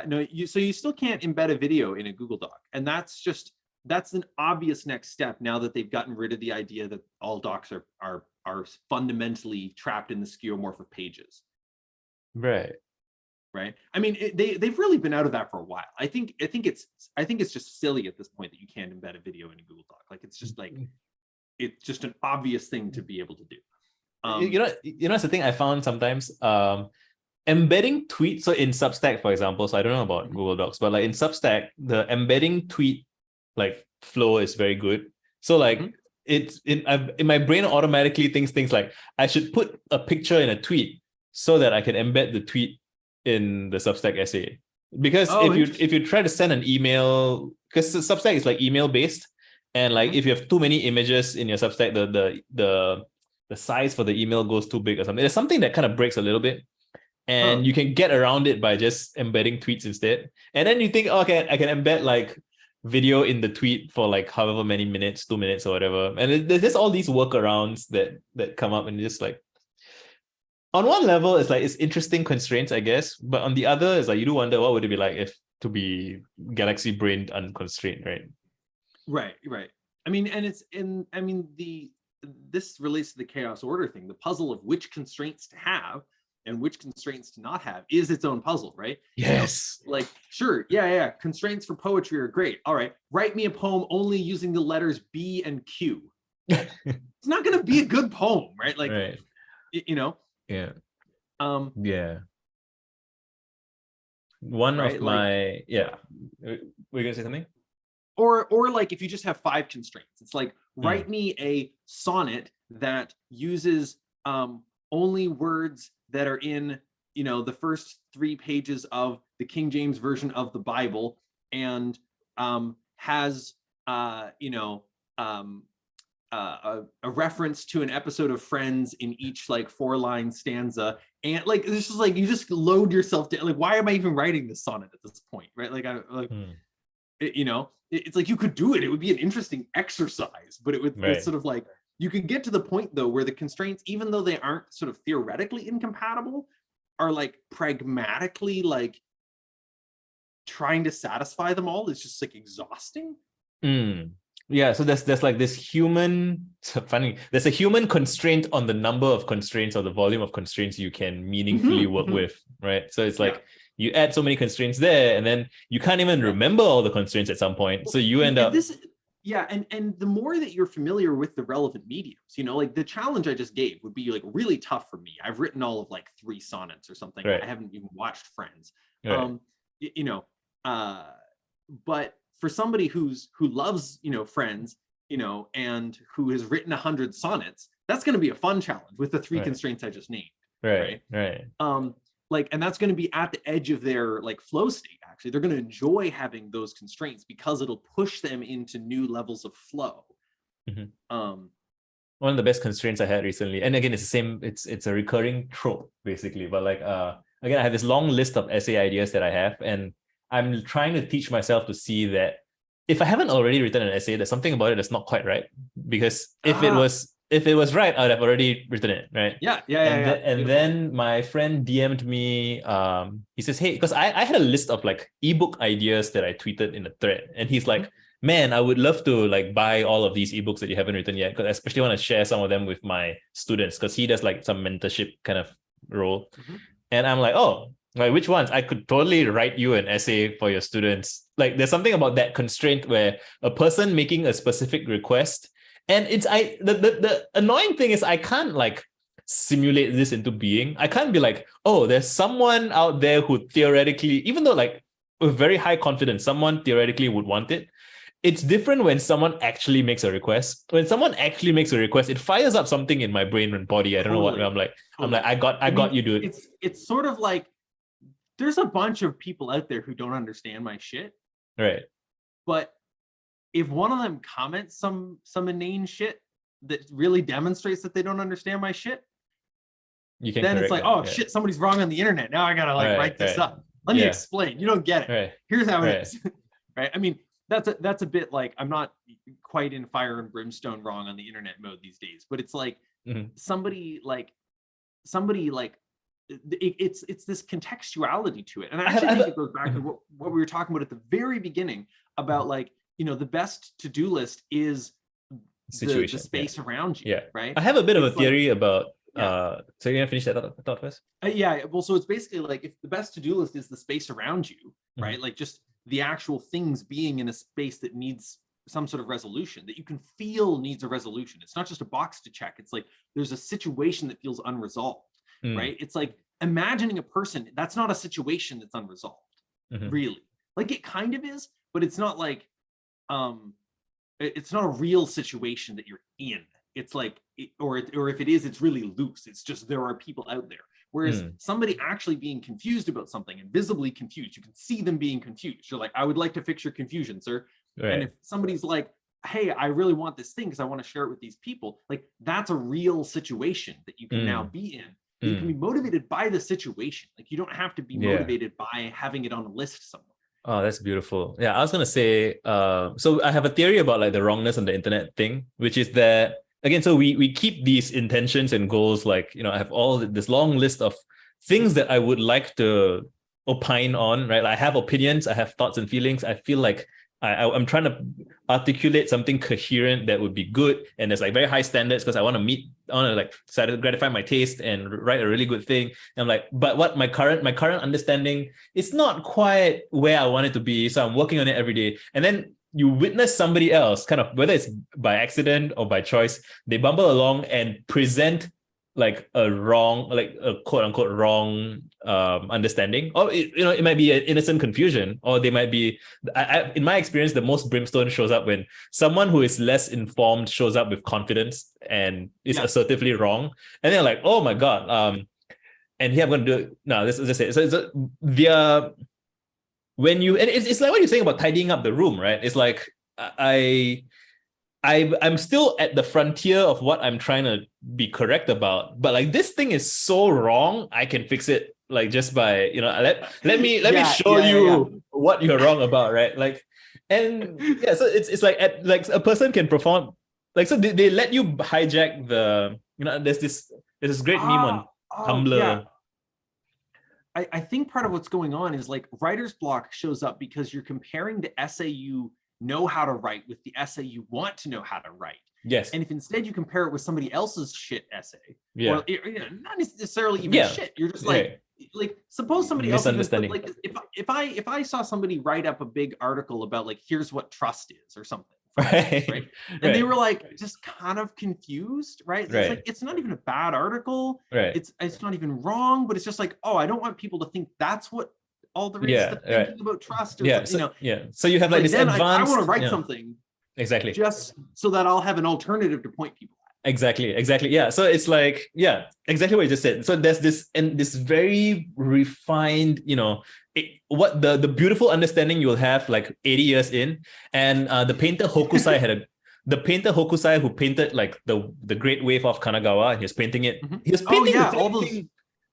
No, so you still can't embed a video in a Google Doc, and that's an obvious next step now that they've gotten rid of the idea that all docs are fundamentally trapped in the skeuomorph of pages. Right. I mean, they've really been out of that for a while. I think it's just silly at this point that you can't embed a video in a Google Doc. Like it's just an obvious thing to be able to do. You know, it's the thing I found sometimes. Embedding tweets. So in Substack, for example, so I don't know about Google Docs, but like in Substack, the embedding tweet like flow is very good. So like it's in my brain automatically thinks things like I should put a picture in a tweet so that I can embed the tweet in the Substack essay. Because if you try to send an email, because Substack is like email based, and like if you have too many images in your Substack, the size for the email goes too big or something. There's something that kind of breaks a little bit. And you can get around it by just embedding tweets instead. And then you think, okay, I can embed like video in the tweet for like however many minutes, 2 minutes or whatever. And there's just all these workarounds that come up, and just like, on one level, it's like, it's interesting constraints, I guess. But on the other, it's like, you do wonder what would it be like if to be galaxy brained unconstrained, right? Right. I mean, this relates to the chaos order thing. The puzzle of which constraints to have and which constraints to not have is its own puzzle, right? Yes. You know, like, sure, yeah. Constraints for poetry are great. All right, write me a poem only using the letters B and Q. It's not going to be a good poem, right? Like, right. You know. Yeah. Yeah. One right? of my Were you gonna say something? Or like if you just have 5 constraints, it's like write me a sonnet that uses only words that are in the first 3 pages of the King James version of the Bible, and has a reference to an episode of Friends in each like 4-line stanza, and like it's just like you just load yourself to like, why am I even writing this sonnet at this point, right? Like it's like you could do it. It would be an interesting exercise, but it would it's sort of like you can get to the point though where the constraints, even though they aren't sort of theoretically incompatible, are like pragmatically like trying to satisfy them all is just like exhausting. Yeah, so there's like this human, there's a human constraint on the number of constraints or the volume of constraints you can meaningfully work with, right? So it's like you add so many constraints there, and then you can't even remember all the constraints at some point. So you end up and the more that you're familiar with the relevant mediums, like the challenge I just gave would be like really tough for me. I've written all of like 3 sonnets or something. I haven't even watched Friends. But for somebody who loves Friends, and who has written 100 sonnets, that's going to be a fun challenge with the 3 constraints I just named. Right. And that's going to be at the edge of their like flow state. Actually, they're going to enjoy having those constraints because it'll push them into new levels of flow. One of the best constraints I had recently, and again, it's the same. It's a recurring trope basically. But like again, I have this long list of essay ideas that I have, and I'm trying to teach myself to see that if I haven't already written an essay, there's something about it that's not quite right. Because if it was right, I would have already written it, right? And then my friend DM'd me. He says, "Hey," because I had a list of like ebook ideas that I tweeted in a thread, and he's like, "Man, I would love to like buy all of these ebooks that you haven't written yet, because I especially want to share some of them with my students, because he does like some mentorship kind of role." And I'm like, "Oh, like which ones?" I could totally write you an essay for your students. Like there's something about that constraint where a person making a specific request, and the annoying thing is I can't like simulate this into being. I can't be like, oh, there's someone out there who theoretically, even though like with very high confidence, someone theoretically would want it. It's different when someone actually makes a request. When someone actually makes a request, it fires up something in my brain and body. I don't know what I'm like. I got you, dude. It's sort of like, there's a bunch of people out there who don't understand my shit. Right. But if one of them comments some inane shit that really demonstrates that they don't understand my shit, then it's like, shit, somebody's wrong on the internet. Now I gotta like write this up. Let me explain. You don't get it. Here's how it is. Right. I mean, that's a bit like, I'm not quite in fire and brimstone wrong on the internet mode these days, but it's like somebody like it's this contextuality to it. And I actually think it goes back to what we were talking about at the very beginning about like, the best to-do list is the space around you, right? I have a bit of a theory about, so you're gonna finish that thought first? Well, so it's basically like, if the best to-do list is the space around you, right? Like just the actual things being in a space that needs some sort of resolution, that you can feel needs a resolution. It's not just a box to check. It's like, there's a situation that feels unresolved. Right? It's like imagining a person, that's not a situation that's unresolved, really. Like it kind of is, but it's not like, it's not a real situation that you're in. It's like, or if it is, it's really loose. It's just, there are people out there. Whereas somebody actually being confused about something, and visibly confused, you can see them being confused. You're like, I would like to fix your confusion, sir. Right. And if somebody's like, hey, I really want this thing because I want to share it with these people, like that's a real situation that you can now be in. You can be motivated by the situation. Like you don't have to be motivated by having it on a list somewhere. Oh, that's beautiful. Yeah, I was gonna say, so I have a theory about like the wrongness on the internet thing, which is that again, so we keep these intentions and goals, like, I have all this long list of things that I would like to opine on, right? Like I have opinions, I have thoughts and feelings. I feel like I'm trying to articulate something coherent that would be good, and there's like very high standards because I want to like gratify my taste and write a really good thing. And I'm like, but what my current understanding is not quite where I want it to be, so I'm working on it every day. And then you witness somebody else, kind of whether it's by accident or by choice, they bumble along and present like a wrong, like a quote unquote wrong understanding, or it might be an innocent confusion, or they might be, in my experience, the most brimstone shows up when someone who is less informed shows up with confidence and is assertively wrong, and they're like, oh my god, and here I'm going to do it. No, this is just it. So when you, and it's like what you're saying about tidying up the room, right? It's like I'm still at the frontier of what I'm trying to be correct about, but like this thing is so wrong, I can fix it like just by, you know, let me show you what you're wrong about, right? Like, and yeah, so it's like a person can perform, like, so they let you hijack the, you know, there's this great meme on Tumblr. Yeah. I think part of what's going on is like writer's block shows up because you're comparing the essay you know how to write with the essay you want to know how to write. Yes. And if instead you compare it with somebody else's shit essay, or not necessarily even shit, you're just like suppose somebody else, like if I saw somebody write up a big article about like here's what trust is or something. Right. And they were like just kind of confused, right? It's like it's not even a bad article. Right. It's not even wrong, but it's just like, oh, I don't want people to think that's what all there is to thinking about trust. Or So you have like this advanced. I want to write something exactly just so that I'll have an alternative to point people at. Exactly. Yeah. So it's like, yeah, exactly what you just said. So there's this very refined, you know, what the beautiful understanding you'll have like 80 years in. And the painter Hokusai who painted like the Great Wave of Kanagawa, and he was painting it. He was painting the same thing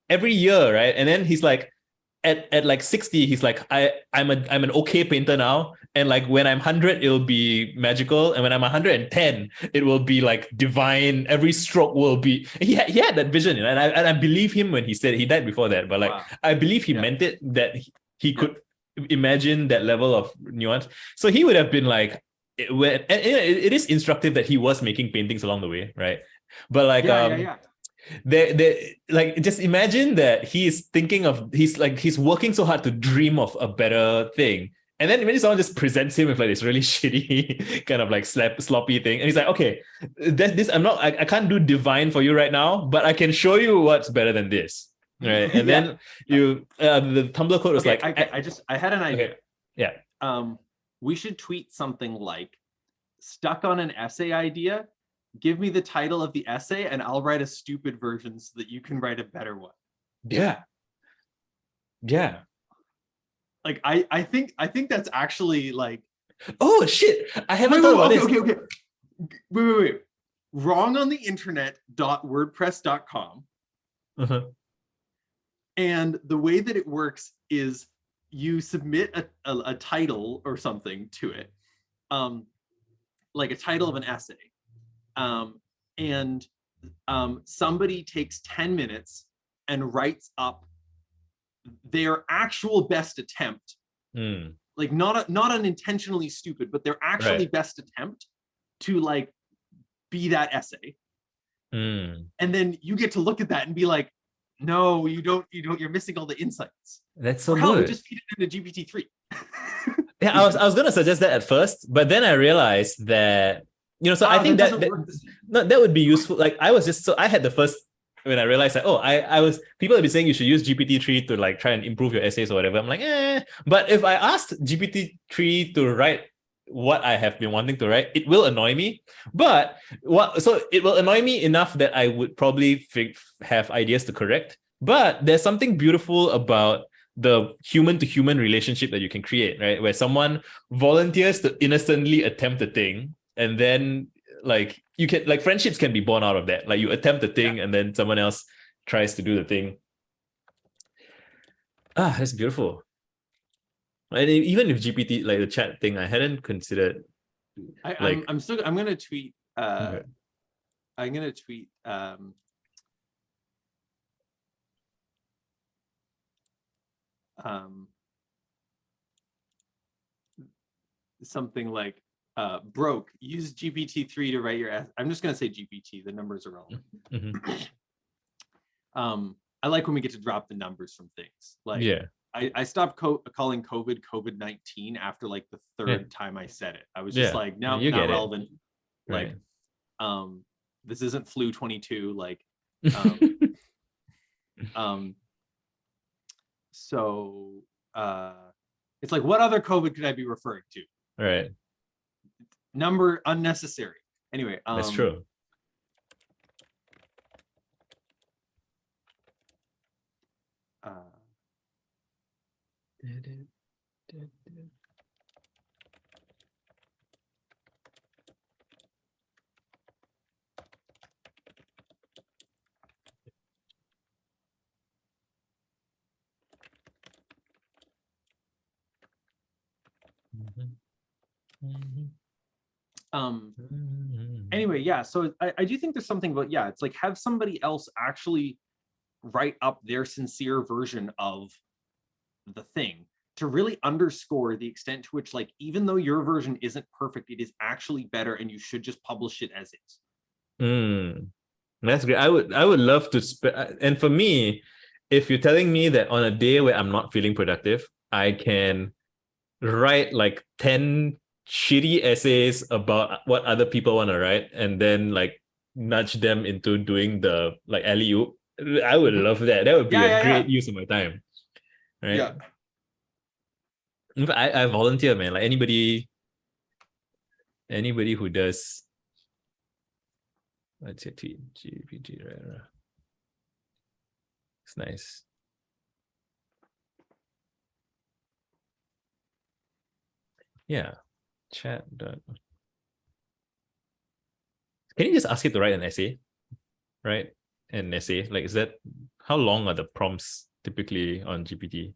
every year, right? And then he's like, at like 60, he's like, I'm an okay painter now, and like when I'm 100 it'll be magical, and when I'm 110 it will be like divine. Every stroke will be. He had that vision, you know? And I believe him when he said it. He died before that, but like I believe he meant it, that he could imagine that level of nuance. So he would have been like, it is instructive that he was making paintings along the way, right? But like they like, just imagine that he's working so hard to dream of a better thing, and then when someone just presents him with like this really shitty kind of like sloppy thing, and he's like, okay, this I can't do divine for you right now, but I can show you what's better than this, right? And then the Tumblr quote was like, I had an idea. Okay. We should tweet something like, stuck on an essay idea, give me the title of the essay and I'll write a stupid version so that you can write a better one. Yeah. Like I think that's actually like, oh shit, I haven't thought about this. Okay. Wait. Wrong on the internet.wordpress.com. And the way that it works is you submit a title or something to it, like a title of an essay. And somebody takes 10 minutes and writes up their actual best attempt, like not an intentionally stupid, but their actually best attempt to like be that essay. And then you get to look at that and be like, no, you don't, you're missing all the insights. That's so good. Just feed it into GPT-3. Yeah, I was gonna suggest that at first, but then I realized that, you know, so I think that would be useful. Like I had the first, when I realized that, people have been saying you should use GPT-3 to like try and improve your essays or whatever. I'm like, but if I asked GPT-3 to write what I have been wanting to write, it will annoy me. So it will annoy me enough that I would probably have ideas to correct. But there's something beautiful about the human to human relationship that you can create, right? Where someone volunteers to innocently attempt a thing, and then like you can, like, friendships can be born out of that. Like you attempt the thing and then someone else tries to do the thing. That's beautiful. And even if GPT, like the chat thing, I hadn't considered. I'm gonna tweet. I'm gonna tweet. Something like, broke, use GPT-3 to write your. I'm just gonna say GPT. The numbers are relevant. I like when we get to drop the numbers from things. Like, I stopped calling COVID COVID-19 after like the third time I said it. I was just like, no, not relevant. Like, this isn't flu 22. Like, so it's like, what other COVID could I be referring to? Right. Number unnecessary. Anyway, that's true. Anyway, yeah, so I do think there's something about, yeah, it's like have somebody else actually write up their sincere version of the thing to really underscore the extent to which, like, even though your version isn't perfect, it is actually better and you should just publish it as is. That's great. I would love to and for me, if you're telling me that on a day where I'm not feeling productive, I can write like 10 shitty essays about what other people want to write and then like nudge them into doing the like alley-oop. I would love that. That would be a great use of my time. Right? Yeah. I volunteer, man. Like anybody who does, let's say GPT, right? It's nice. Yeah, chat. Can you just ask it to write an essay, right? An essay, like, is that, how long are the prompts typically on GPT?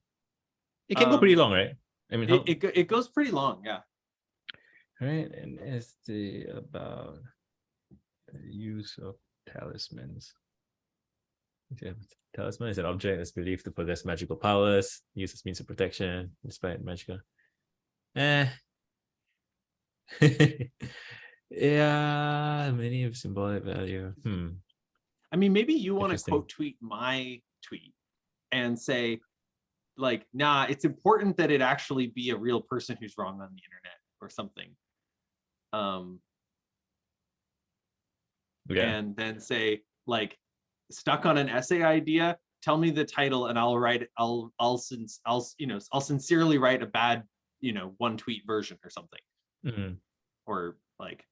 It can go pretty long, right? I mean, it goes pretty long, yeah. Right, and essay about the use of talismans. Talisman is an object that's believed to possess magical powers, used as means of protection, despite magical. Yeah, many of symbolic value. I mean, maybe you want to quote tweet my tweet and say, like, nah, it's important that it actually be a real person who's wrong on the internet or something. Yeah. And then say, like, stuck on an essay idea, tell me the title and I'll write, I'll sincerely write a bad, one tweet version or something. Or like,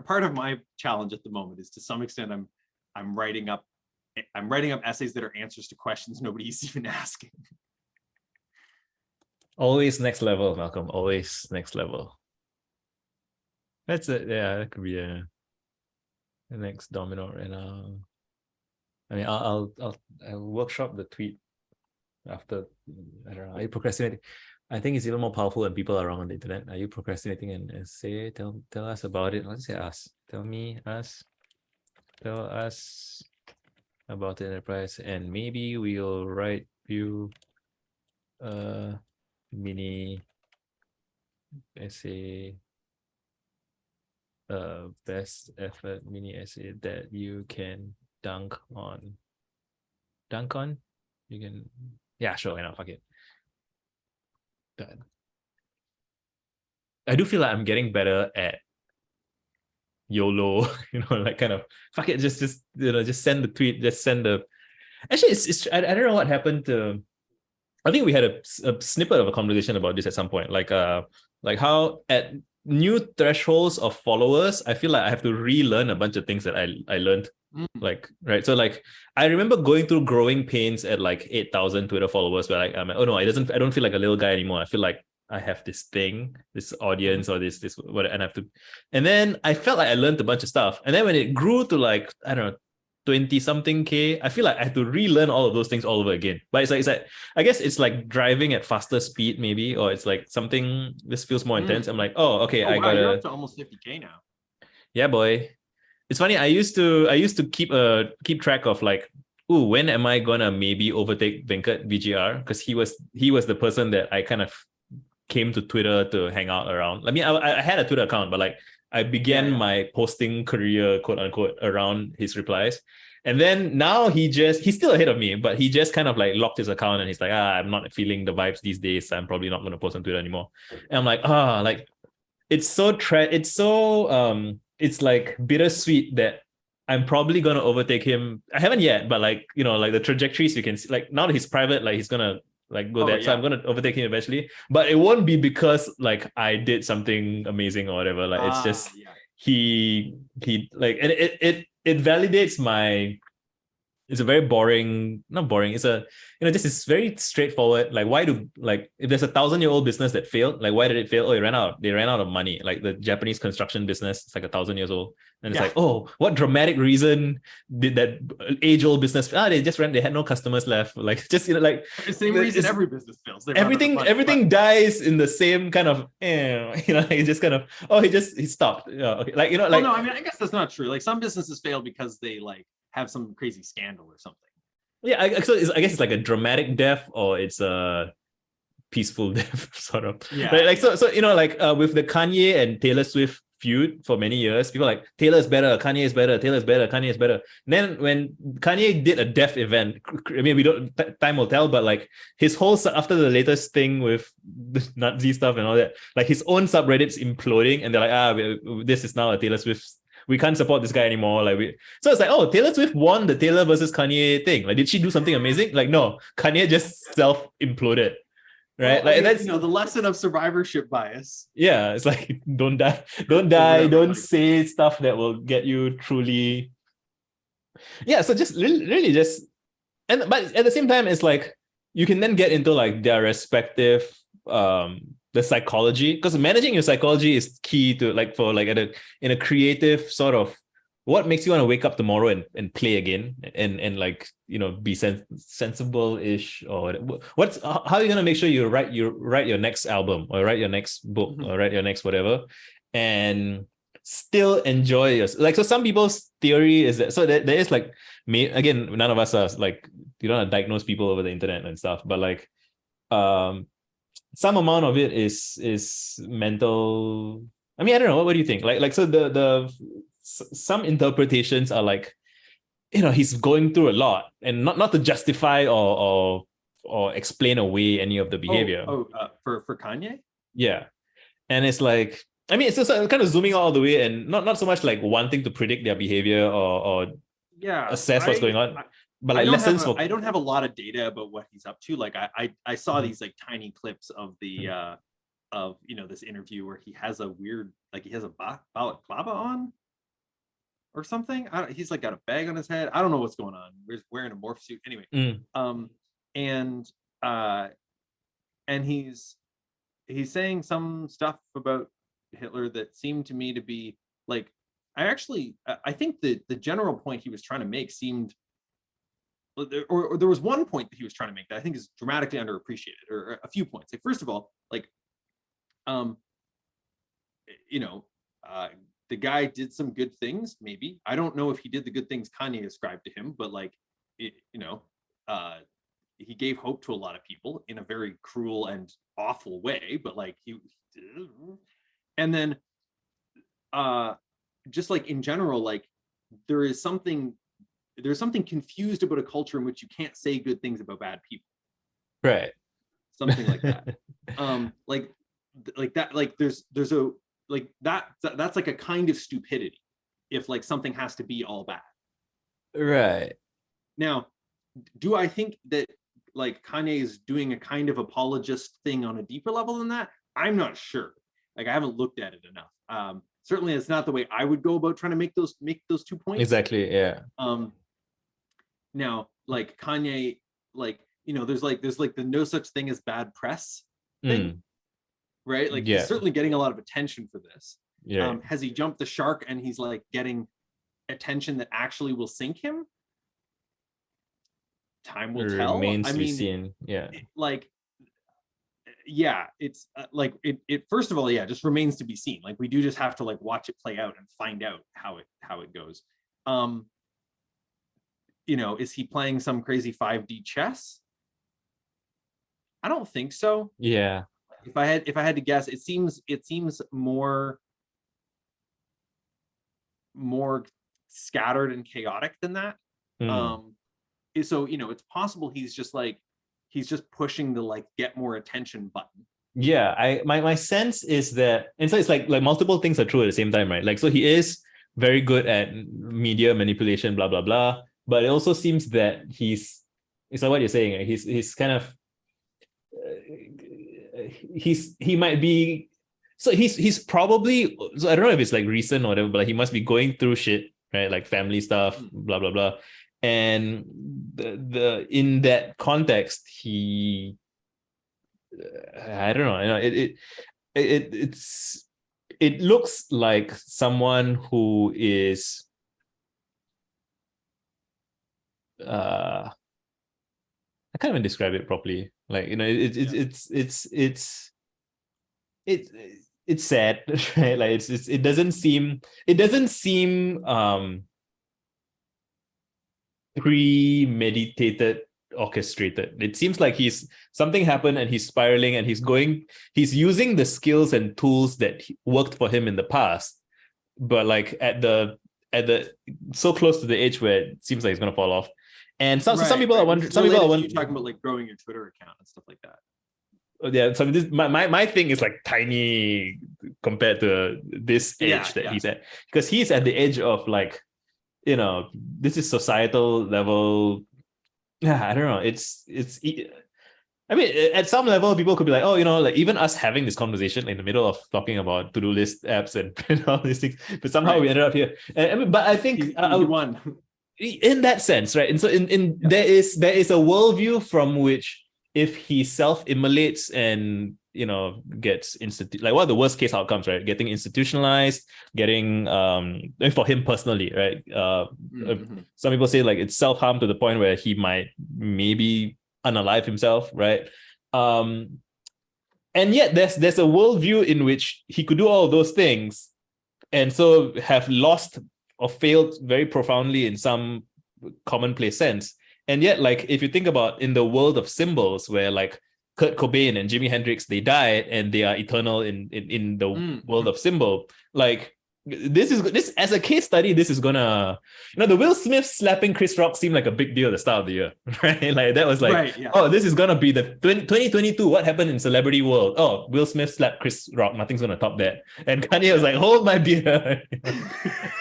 part of my challenge at the moment is, to some extent, I'm writing up essays that are answers to questions nobody's even asking. Always next level, Malcolm. Always next level. That's it. Yeah, that could be the next domino. And I mean, I'll workshop the tweet after. I don't know. Are you procrastinating? I think it's even more powerful when people are wrong on the internet. Are you procrastinating and say, tell us about it? Let's say us. Tell us about the enterprise, and maybe we'll write you a mini essay, best effort mini essay that you can dunk on. You can, yeah, sure, why not? Fuck it. Done. I do feel like I'm getting better at YOLO, like kind of fuck it, just just send the tweet, just send the. Actually, it's I don't know what happened to. I think we had a snippet of a conversation about this at some point, like how at new thresholds of followers, I feel like I have to relearn a bunch of things that I learned. Like, right, so like I remember going through growing pains at like 8,000 Twitter followers, where like I'm like, oh no, I don't feel like a little guy anymore. I feel like I have this thing, this audience, or this what, and I have to, and then I felt like I learned a bunch of stuff, and then when it grew to like, I don't know, 20 something K, I feel like I have to relearn all of those things all over again. But it's like I guess it's like driving at faster speed, maybe, or it's like something, this feels more intense. I'm like, oh, okay, I gotta. You're up to almost 50K now. Yeah, boy. It's funny. I used to keep track of like, ooh, when am I gonna maybe overtake Venkat VGR? Because he was the person that I kind of came to Twitter to hang out around. I mean, I had a Twitter account, but like I began my posting career, quote unquote, around his replies. And then now he's still ahead of me, but he just kind of like locked his account and he's like, I'm not feeling the vibes these days. So I'm probably not going to post on Twitter anymore. And I'm like, like it's so it's like bittersweet that I'm probably gonna overtake him. I haven't yet, but like, like the trajectories you can see, like now that he's private, like he's gonna like go there. So I'm gonna overtake him eventually. But it won't be because like I did something amazing or whatever. Like it's just he like, and it validates my. It's a very boring, not boring. It's a, this is very straightforward. Like, why do, like, if there's a 1,000-year-old business that failed, like, why did it fail? Oh, they ran out of money. Like the Japanese construction business, it's like 1,000 years old. And it's like, oh, what dramatic reason did that age-old business? They just ran, they had no customers left. Like, just, like, the same reason every business fails. Everything dies in the same kind of, it just kind of, he stopped. Okay. Like, like, no, I mean, I guess that's not true. Like some businesses fail because they like have some crazy scandal or something. Yeah, I guess it's like a dramatic death or it's a peaceful death, sort of. Yeah. Right? Like so like with the Kanye and Taylor Swift feud for many years, people are like Taylor's better, Kanye is better, Taylor's better, Kanye is better. And then when Kanye did a death event, I mean, we don't, time will tell, but like his whole, after the latest thing with the Nazi stuff and all that, like his own subreddit's imploding, and they're like, this is now a Taylor Swift. We can't support this guy anymore. So it's like, oh, Taylor Swift won the Taylor versus Kanye thing. Like, did she do something amazing? Like, no, Kanye just self-imploded. Right? Well, like that's the lesson of survivorship bias. Yeah, it's like don't die, don't say stuff that will get you truly. Yeah, so just really just, but at the same time, it's like you can then get into like their respective the psychology, because managing your psychology is key to like for like in a creative sort of, what makes you want to wake up tomorrow and play again and like be sensible-ish, or how are you going to make sure you write your next album or write your next book or write your next whatever and still enjoy yourself. Like, so some people's theory is that, so there is like, again, none of us are like, you don't diagnose people over the internet and stuff, but like some amount of it is mental. I mean, I don't know. What do you think? Like so the some interpretations are like, he's going through a lot, and not to justify or explain away any of the behavior. For Kanye? Yeah. And it's like, I mean, it's just kind of zooming all the way and not so much like wanting to predict their behavior or assess what's going on. But like lessons I don't have a lot of data about what he's up to. Like I saw these like tiny clips of the of this interview where he has a weird, like he has a balaclava on or something. He's like got a bag on his head. I don't know what's going on. He's wearing a morph suit anyway. And he's saying some stuff about Hitler that seemed to me to be like, I think that the general point he was trying to make seemed, or there was one point that he was trying to make that I think is dramatically underappreciated, or a few points. Like, first of all, like, the guy did some good things, maybe. I don't know if he did the good things Kanye ascribed to him, but like, he gave hope to a lot of people in a very cruel and awful way, but like and then just like in general, like there's something confused about a culture in which you can't say good things about bad people. Right. Something like that. Like that, like there's a, like that's like a kind of stupidity if like something has to be all bad. Right. Now, do I think that like Kanye is doing a kind of apologist thing on a deeper level than that? I'm not sure. Like, I haven't looked at it enough. Certainly it's not the way I would go about trying to make those 2 points. Exactly. Yeah. Now, like Kanye, like, there's the no such thing as bad press thing, right? Like, he's certainly getting a lot of attention for this. Yeah. Has he jumped the shark and he's like getting attention that actually will sink him? Time will tell. Remains to be seen. Yeah. It's like it first of all, just remains to be seen. Like, we do just have to like watch it play out and find out how it goes. Is he playing some crazy 5D chess? I don't think so. Yeah. If I had to guess, it seems more scattered and chaotic than that. So it's possible he's just pushing the like get more attention button. Yeah, my sense is that, and so it's like multiple things are true at the same time, right? Like, so he is very good at media manipulation, blah blah blah, but it also seems that it's like what you're saying, right? He's kind of, he might be, so he's probably, so I don't know if it's like recent or whatever, but like he must be going through shit, right? Like family stuff, blah blah blah. And the in that context, he, I don't know, you know, it looks like someone who is I can't even describe it properly. Like, you know, it's sad, right? Like it doesn't seem premeditated, orchestrated. It seems like something happened and he's spiraling and he's using the skills and tools that worked for him in the past, but like at the so close to the edge where it seems like he's gonna fall off. And some people are wondering. Some people are wondering. You're talking about like growing your Twitter account and stuff like that. Yeah, so this my thing is like tiny compared to this edge that he's at, because he's at the edge of like, you know, this is societal level. Yeah, I don't know. I mean, at some level, people could be like, oh, you know, like even us having this conversation in the middle of talking about to-do list apps and all these things, but somehow we ended up here. I mean, but I think he won in that sense, right? And so there is a worldview from which, if he self-immolates and, you know, gets like what are the worst case outcomes, right? Getting institutionalized, getting for him personally, right? Some people say like it's self-harm to the point where he might maybe unalive himself, right? And yet there's a worldview in which he could do all of those things and so have lost or failed very profoundly in some commonplace sense. And yet, like, if you think about in the world of symbols, where like Kurt Cobain and Jimi Hendrix, they died and they are eternal in the world of symbol. Like, this as a case study, this is gonna, you know, the Will Smith slapping Chris Rock seemed like a big deal at the start of the year, right? Like that was like, oh, this is gonna be the 2022. What happened in celebrity world? Oh, Will Smith slapped Chris Rock. Nothing's gonna top that. And Kanye was like, hold my beer.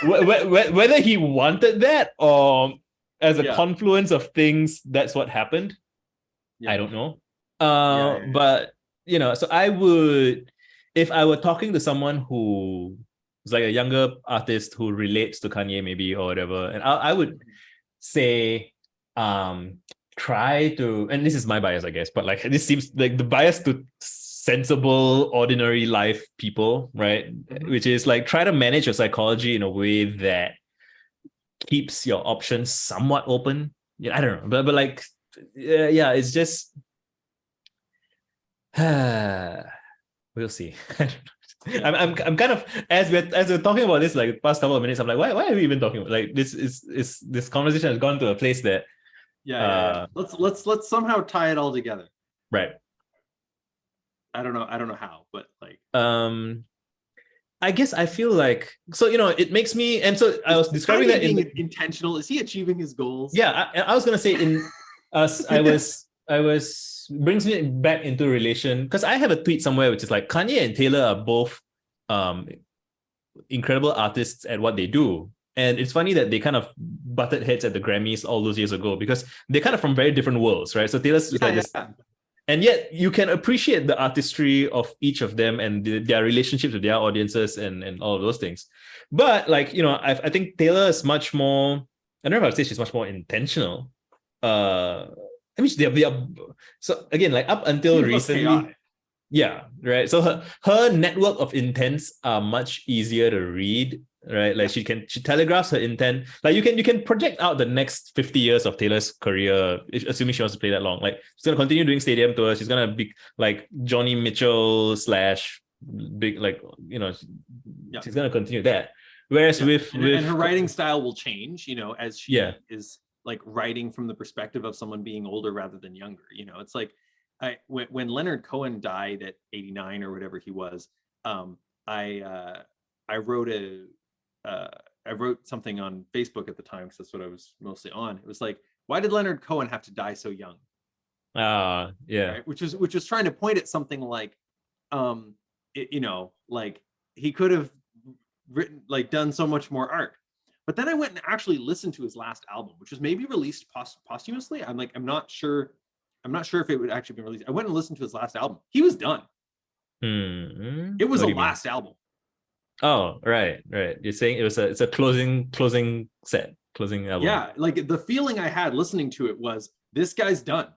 Whether he wanted that or as a confluence of things, that's what happened. I don't know. But you know, so I would, if I were talking to someone who is like a younger artist who relates to Kanye maybe or whatever, and I would say try to, and this is my bias, I guess, but like this seems like the bias to sensible, ordinary life people, right? Which is like try to manage your psychology in a way that keeps your options somewhat open. Yeah, I don't know, but like, yeah, it's just we'll see. I'm kind of, as we're talking about this like the past couple of minutes, I'm like, why are we even talking about, like, this conversation has gone to a place that let's somehow tie it all together, right? I don't know how, but like I guess I feel like, so, you know, it makes me, and so I was describing that intentional. Is he achieving his goals? Yeah, I was gonna say I was brings me back into relation, because I have a tweet somewhere which is like, Kanye and Taylor are both incredible artists at what they do. And it's funny that they like butted heads at the Grammys all those years ago, because they're kind of from very different worlds, right? So Taylor's this, and yet you can appreciate the artistry of each of them and their relationships with their audiences and all of those things. But like, you know, I think Taylor is much more, I don't know if I would say she's much more intentional. I mean, they are, so again, like up until recently, yeah, right. So her network of intents are much easier to read, right? Like she telegraphs her intent. Like you can project out the next 50 years of Taylor's career, assuming she wants to play that long. Like she's gonna continue doing stadium tours. She's gonna be like Johnny Mitchell / big, like, you know, she's gonna continue that. Whereas with her writing style will change, you know, as she is like writing from the perspective of someone being older rather than younger. You know, it's like when Leonard Cohen died at 89 or whatever he was, I wrote something on Facebook at the time, because that's what I was mostly on. It was like, why did Leonard Cohen have to die so young? Right? Which was trying to point at something like, you know, like he could have written, like done so much more art. But then I went and actually listened to his last album, which was maybe released posthumously. I'm not sure I'm not sure if it would actually be released. I went and listened to his last album. He was done. It was a last album. Oh, right. You're saying it's a closing album. Yeah, like the feeling I had listening to it was, this guy's done.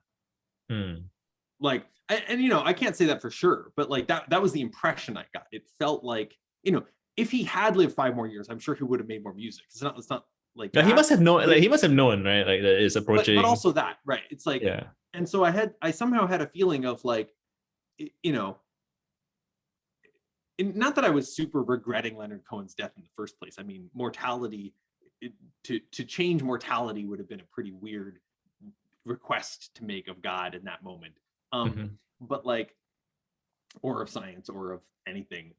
Like, and you know, I can't say that for sure, but like that was the impression I got. It felt like, you know, if he had lived 5 more years, I'm sure he would have made more music. It's not like he must have known, like he must have known, right? Like that is approaching. But also that, right? It's like, yeah. And so I somehow had a feeling of like, you know, not that I was super regretting Leonard Cohen's death in the first place. I mean, mortality, to change mortality would have been a pretty weird request to make of God in that moment. But like, or of science, or of anything.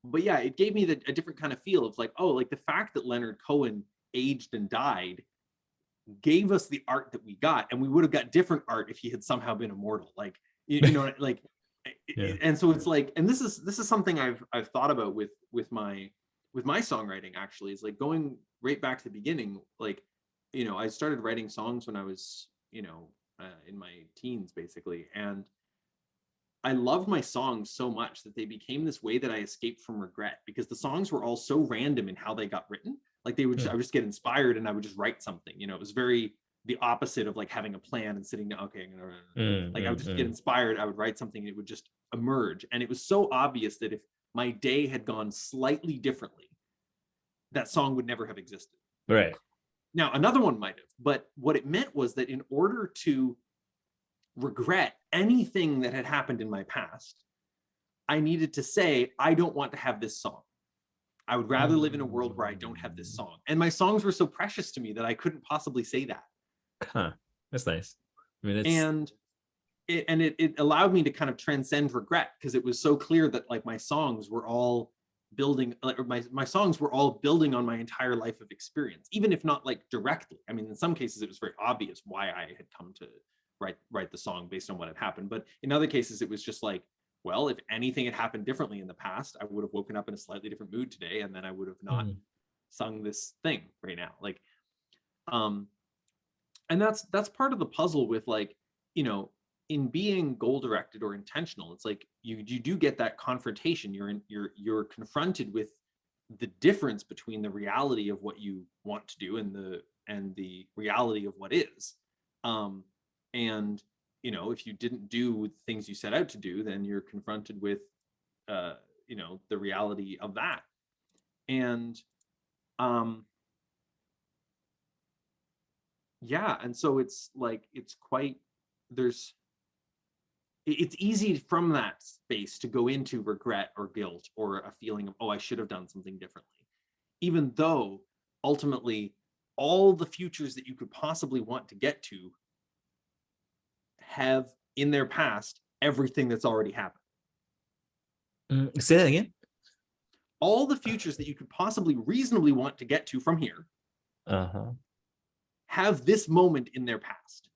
But yeah, it gave me a different kind of feel of like, oh, like the fact that Leonard Cohen aged and died gave us the art that we got, and we would have got different art if he had somehow been immortal. Like, you know, like, yeah. And so it's like, and this is something I've thought about with my songwriting, actually, is like going right back to the beginning. Like, you know, I started writing songs when I was, you know, in my teens, basically, and I loved my songs so much that they became this way that I escaped from regret, because the songs were all so random in how they got written. Like they would, I would just get inspired and I would just write something. You know, it was very the opposite of like having a plan and sitting down. Okay, I'm gonna like I would just get inspired. I would write something and it would just emerge. And it was so obvious that if my day had gone slightly differently, that song would never have existed. Right. Now another one might have, but what it meant was that in order to regret anything that had happened in my past, I needed to say, I don't want to have this song. I would rather live in a world where I don't have this song. And my songs were so precious to me that I couldn't possibly say that. Huh. That's nice. I mean, it allowed me to kind of transcend regret, because it was so clear that like my songs were all building, like my songs were all building on my entire life of experience, even if not like directly. I mean, in some cases it was very obvious why I had come to write the song based on what had happened. But in other cases, it was just like, well, if anything had happened differently in the past, I would have woken up in a slightly different mood today, and then I would have not sung this thing right now. Like, and that's part of the puzzle with, like, you know, in being goal directed or intentional. It's like you do get that confrontation. You're confronted with the difference between the reality of what you want to do and the reality of what is. And you know, if you didn't do things you set out to do, then you're confronted with, you know, the reality of that. And yeah, and so it's like, it's easy from that space to go into regret or guilt or a feeling of, oh, I should have done something differently, even though ultimately all the futures that you could possibly want to get to have in their past everything that's already happened. Say that again. All the futures that you could possibly reasonably want to get to from here have this moment in their past.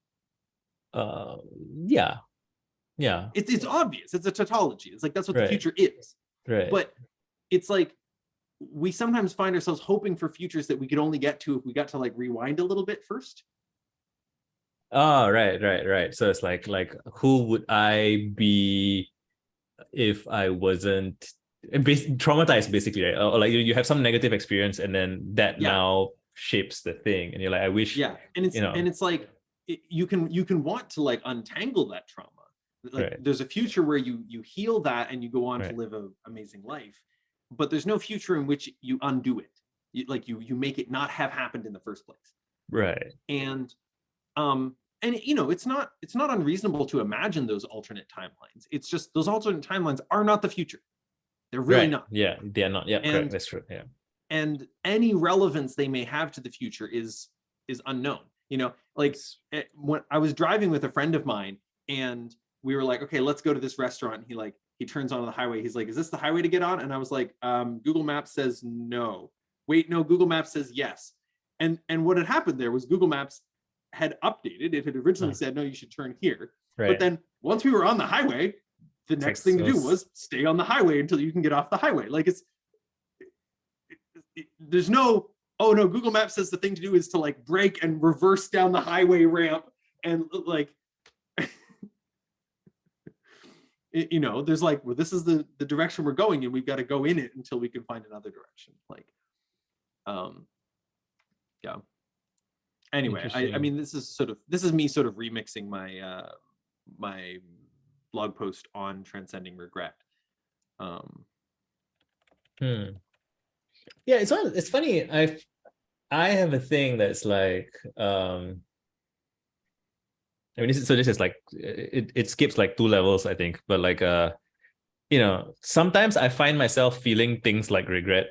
Yeah. It's obvious. It's a tautology. It's like, that's what the future is. Right. But it's like, we sometimes find ourselves hoping for futures that we could only get to if we got to like rewind a little bit first. Oh, right. So it's like who would I be if I wasn't traumatized, basically, right? Or like you have some negative experience and then that now shapes the thing, and you're like, I wish. Yeah, and it's, you know, and it's like you can want to like untangle that trauma. Like there's a future where you heal that and you go on to live an amazing life, but there's no future in which you undo it. You make it not have happened in the first place. Right. And you know, it's not unreasonable to imagine those alternate timelines. It's just those alternate timelines are not the future. They're really not. Yeah, they are not. Yeah, correct. That's true. Yeah. And any relevance they may have to the future is unknown. You know, like when I was driving with a friend of mine and we were like, okay, let's go to this restaurant. He turns onto the highway. He's like, is this the highway to get on? And I was like, Google Maps says no. Wait, no, Google Maps says yes. And what had happened there was Google Maps had updated. It had originally said, no, you should turn here. But then once we were on the highway, the next thing to do was stay on the highway until you can get off the highway. Like there's no, oh no, Google Maps says the thing to do is to like brake and reverse down the highway ramp and like, you know, there's like, well, this is the direction we're going, and we've got to go in it until we can find another direction. Like, yeah. Anyway, I mean, this is me sort of remixing my my blog post on transcending regret. Yeah, it's funny. I have a thing that's like, I mean, this is like, it skips like 2 levels, I think, but like, you know, sometimes I find myself feeling things like regret,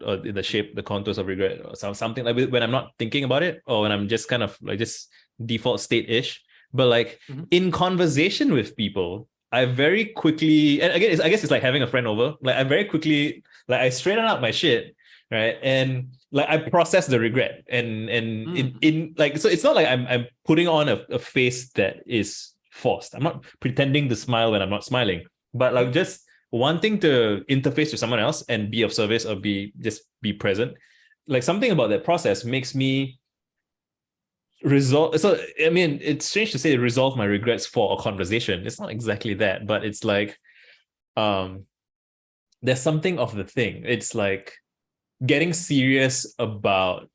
or the contours of regret, or something like when I'm not thinking about it, or when I'm just kind of like just default state-ish. But like in conversation with people, I very quickly, and again, I guess it's like having a friend over. Like I very quickly, like I straighten out my shit, right? And like I process the regret, and in like, so it's not like I'm putting on a face that is forced. I'm not pretending to smile when I'm not smiling, but like just wanting to interface with someone else and be of service, or be present. Like something about that process makes me resolve. So I mean, it's strange to say resolve my regrets for a conversation. It's not exactly that, but it's like, there's something of the thing. It's like getting serious about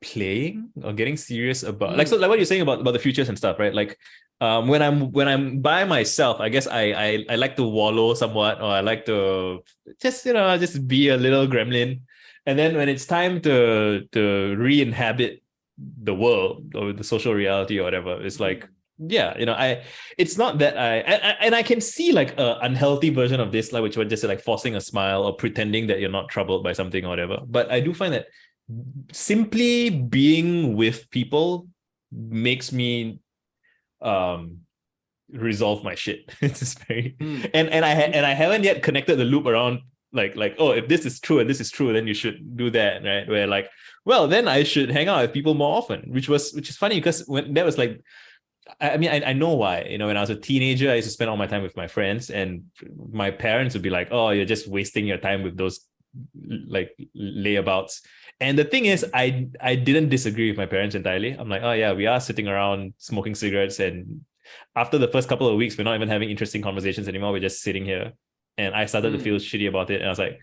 playing, or getting serious about like, so like what you're saying about the futures and stuff, right? Like when I'm by myself, I guess I like to wallow somewhat, or I like to just, you know, just be a little gremlin. And then when it's time to re-inhabit the world or the social reality or whatever, it's like, yeah, you know, it's not that I can see like a unhealthy version of this, like which would just like forcing a smile or pretending that you're not troubled by something or whatever. But I do find that simply being with people makes me resolve my shit. It's just very and I haven't yet connected the loop around like, oh, if this is true and this is true, then you should do that, right? Where like, well, then I should hang out with people more often, which is funny, because when that was like, I mean, I know why. You know, when I was a teenager, I used to spend all my time with my friends, and my parents would be like, oh, you're just wasting your time with those like layabouts. And the thing is, I didn't disagree with my parents entirely. I'm like, oh yeah, we are sitting around smoking cigarettes, and after the first couple of weeks, we're not even having interesting conversations anymore. We're just sitting here. And I started to feel shitty about it. And I was like,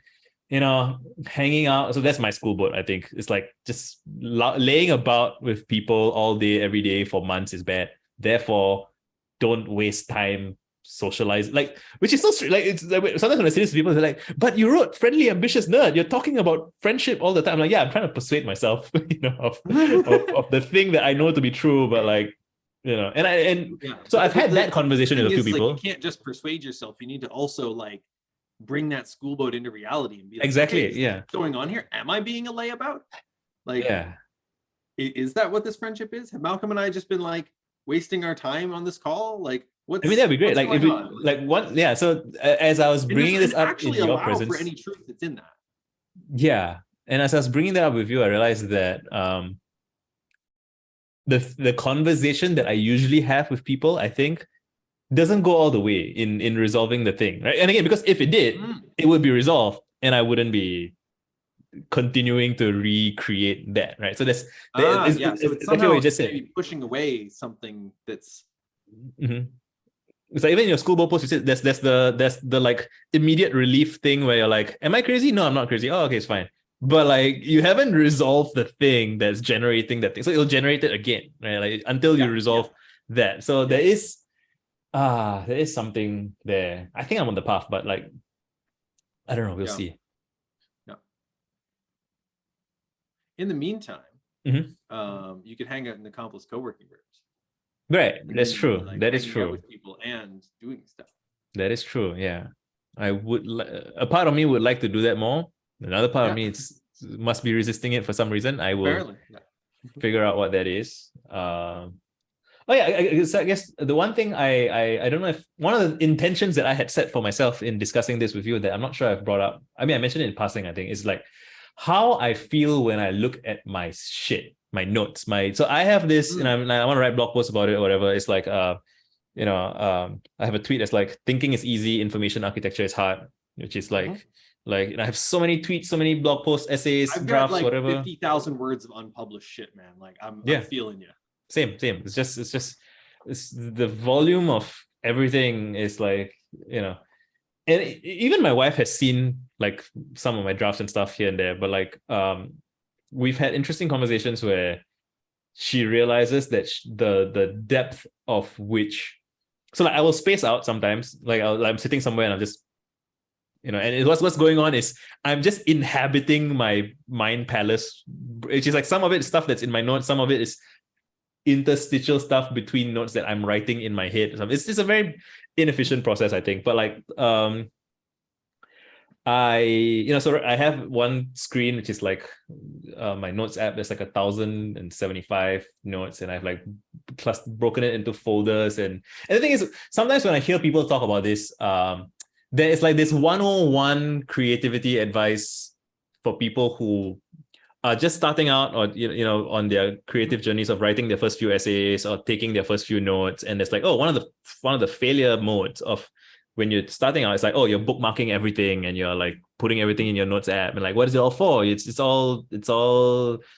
you know, hanging out. So that's my school boat, I think. It's like just laying about with people all day, every day for months is bad. Therefore, don't waste time socialize, like, which is so like, it's like, sometimes when I say this to people, they're like, but you wrote friendly ambitious nerd, you're talking about friendship all the time. I'm like, yeah, I'm trying to persuade myself, you know, of the thing that I know to be true, but like, you know, so I've had that conversation with a few people. Like, you can't just persuade yourself, you need to also like bring that school boat into reality and be like, exactly, okay, yeah, what's going on here? Am I being a layabout? Like, yeah, is that what this friendship is? Have Malcolm and I just been like wasting our time on this call? Like, I mean, that'd be great. Like, if we like one, yeah. So as I was bringing this up in your presence, for any truth that's in that. Yeah, and as I was bringing that up with you, I realized that the conversation that I usually have with people, I think, doesn't go all the way in resolving the thing, right? And again, because if it did, it would be resolved, and I wouldn't be continuing to recreate that, right? So that's so it's somehow what you just said, pushing away something that's. It's like even in your school board post, you said there's the like immediate relief thing where you're like, am I crazy? No, I'm not crazy. Oh, okay, it's fine. But like, you haven't resolved the thing that's generating that thing, so it'll generate it again, right? Like until you resolve that. So there is something there. I think I'm on the path, but like, I don't know. We'll see. Yeah. In the meantime, you can hang out in the Accomplice co-working groups. Right, that's true. Like, that is true. With people and doing stuff. That is true. Yeah, I would. A part of me would like to do that more. Another part of me must be resisting it for some reason. I will figure out what that is. Oh yeah, I guess the one thing I don't know if one of the intentions that I had set for myself in discussing this with you that I'm not sure I've brought up. I mean, I mentioned it in passing. I think is like how I feel when I look at my shit. My notes, so I have this, and I want to write blog posts about it or whatever. It's like, I have a tweet that's like, thinking is easy, information architecture is hard, which is like, and I have so many tweets, so many blog posts, essays, drafts, like whatever. 50,000 words of unpublished shit, man. Like I'm feeling you. Same. It's the volume of everything is like, and even my wife has seen like some of my drafts and stuff here and there, but like we've had interesting conversations where she realizes that the depth of which, so like I will space out sometimes, like I'm sitting somewhere and I'm just, and what's going on is I'm just inhabiting my mind palace, which is like some of it is stuff that's in my notes, some of it is interstitial stuff between notes that I'm writing in my head. It's a very inefficient process, I think. But like so I have one screen which is like my notes app. There's like 1,075 notes, and I've like broken it into folders. And the thing is, sometimes when I hear people talk about this, there is like this 101 creativity advice for people who are just starting out, or on their creative journeys of writing their first few essays or taking their first few notes. And it's like, oh, one of the failure modes of when you're starting out, it's like, oh, you're bookmarking everything and you're like putting everything in your notes app, and like, what is it all for? It's all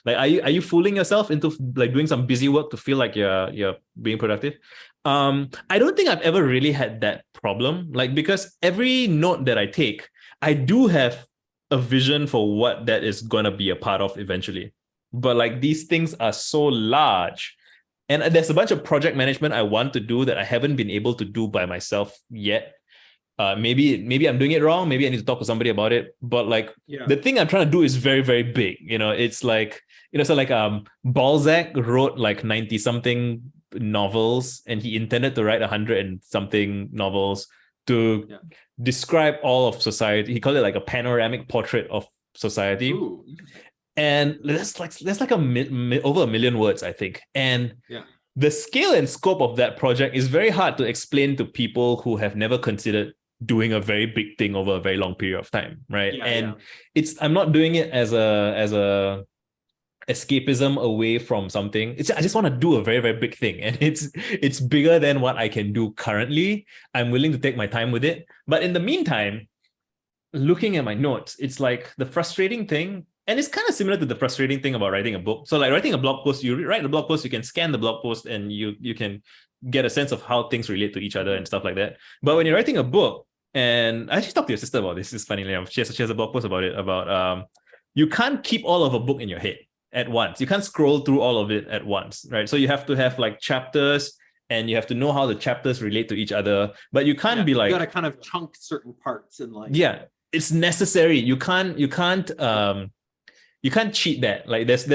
like, are you fooling yourself into like doing some busy work to feel like you're being productive? I don't think I've ever really had that problem, like, because every note that I take, I do have a vision for what that is going to be a part of eventually. But like, these things are so large, and there's a bunch of project management I want to do that I haven't been able to do by myself yet. Maybe I'm doing it wrong. Maybe I need to talk to somebody about it. But like, the thing I'm trying to do is very, very big. It's like, so like Balzac wrote like 90 something novels, and he intended to write 100 and something novels to describe all of society. He called it like a panoramic portrait of society. Ooh. And that's like over 1 million words, I think. And the scale and scope of that project is very hard to explain to people who have never considered doing a very big thing over a very long period of time, right? I'm not doing it as a escapism away from something. I just want to do a very, very big thing, and it's bigger than what I can do currently. I'm willing to take my time with it, but in the meantime, looking at my notes, it's like the frustrating thing, and it's kind of similar to the frustrating thing about writing a book. So like writing a blog post, you write a blog post, you can scan the blog post and you can get a sense of how things relate to each other and stuff like that. But when you're writing a book, and I actually talked to your sister about this, it's funny, she has a blog post about it, about you can't keep all of a book in your head at once. You can't scroll through all of it at once, right? So you have to have like chapters, and you have to know how the chapters relate to each other, but you can't be like, you gotta kind of chunk certain parts and like, it's necessary. You can't cheat that. Like there's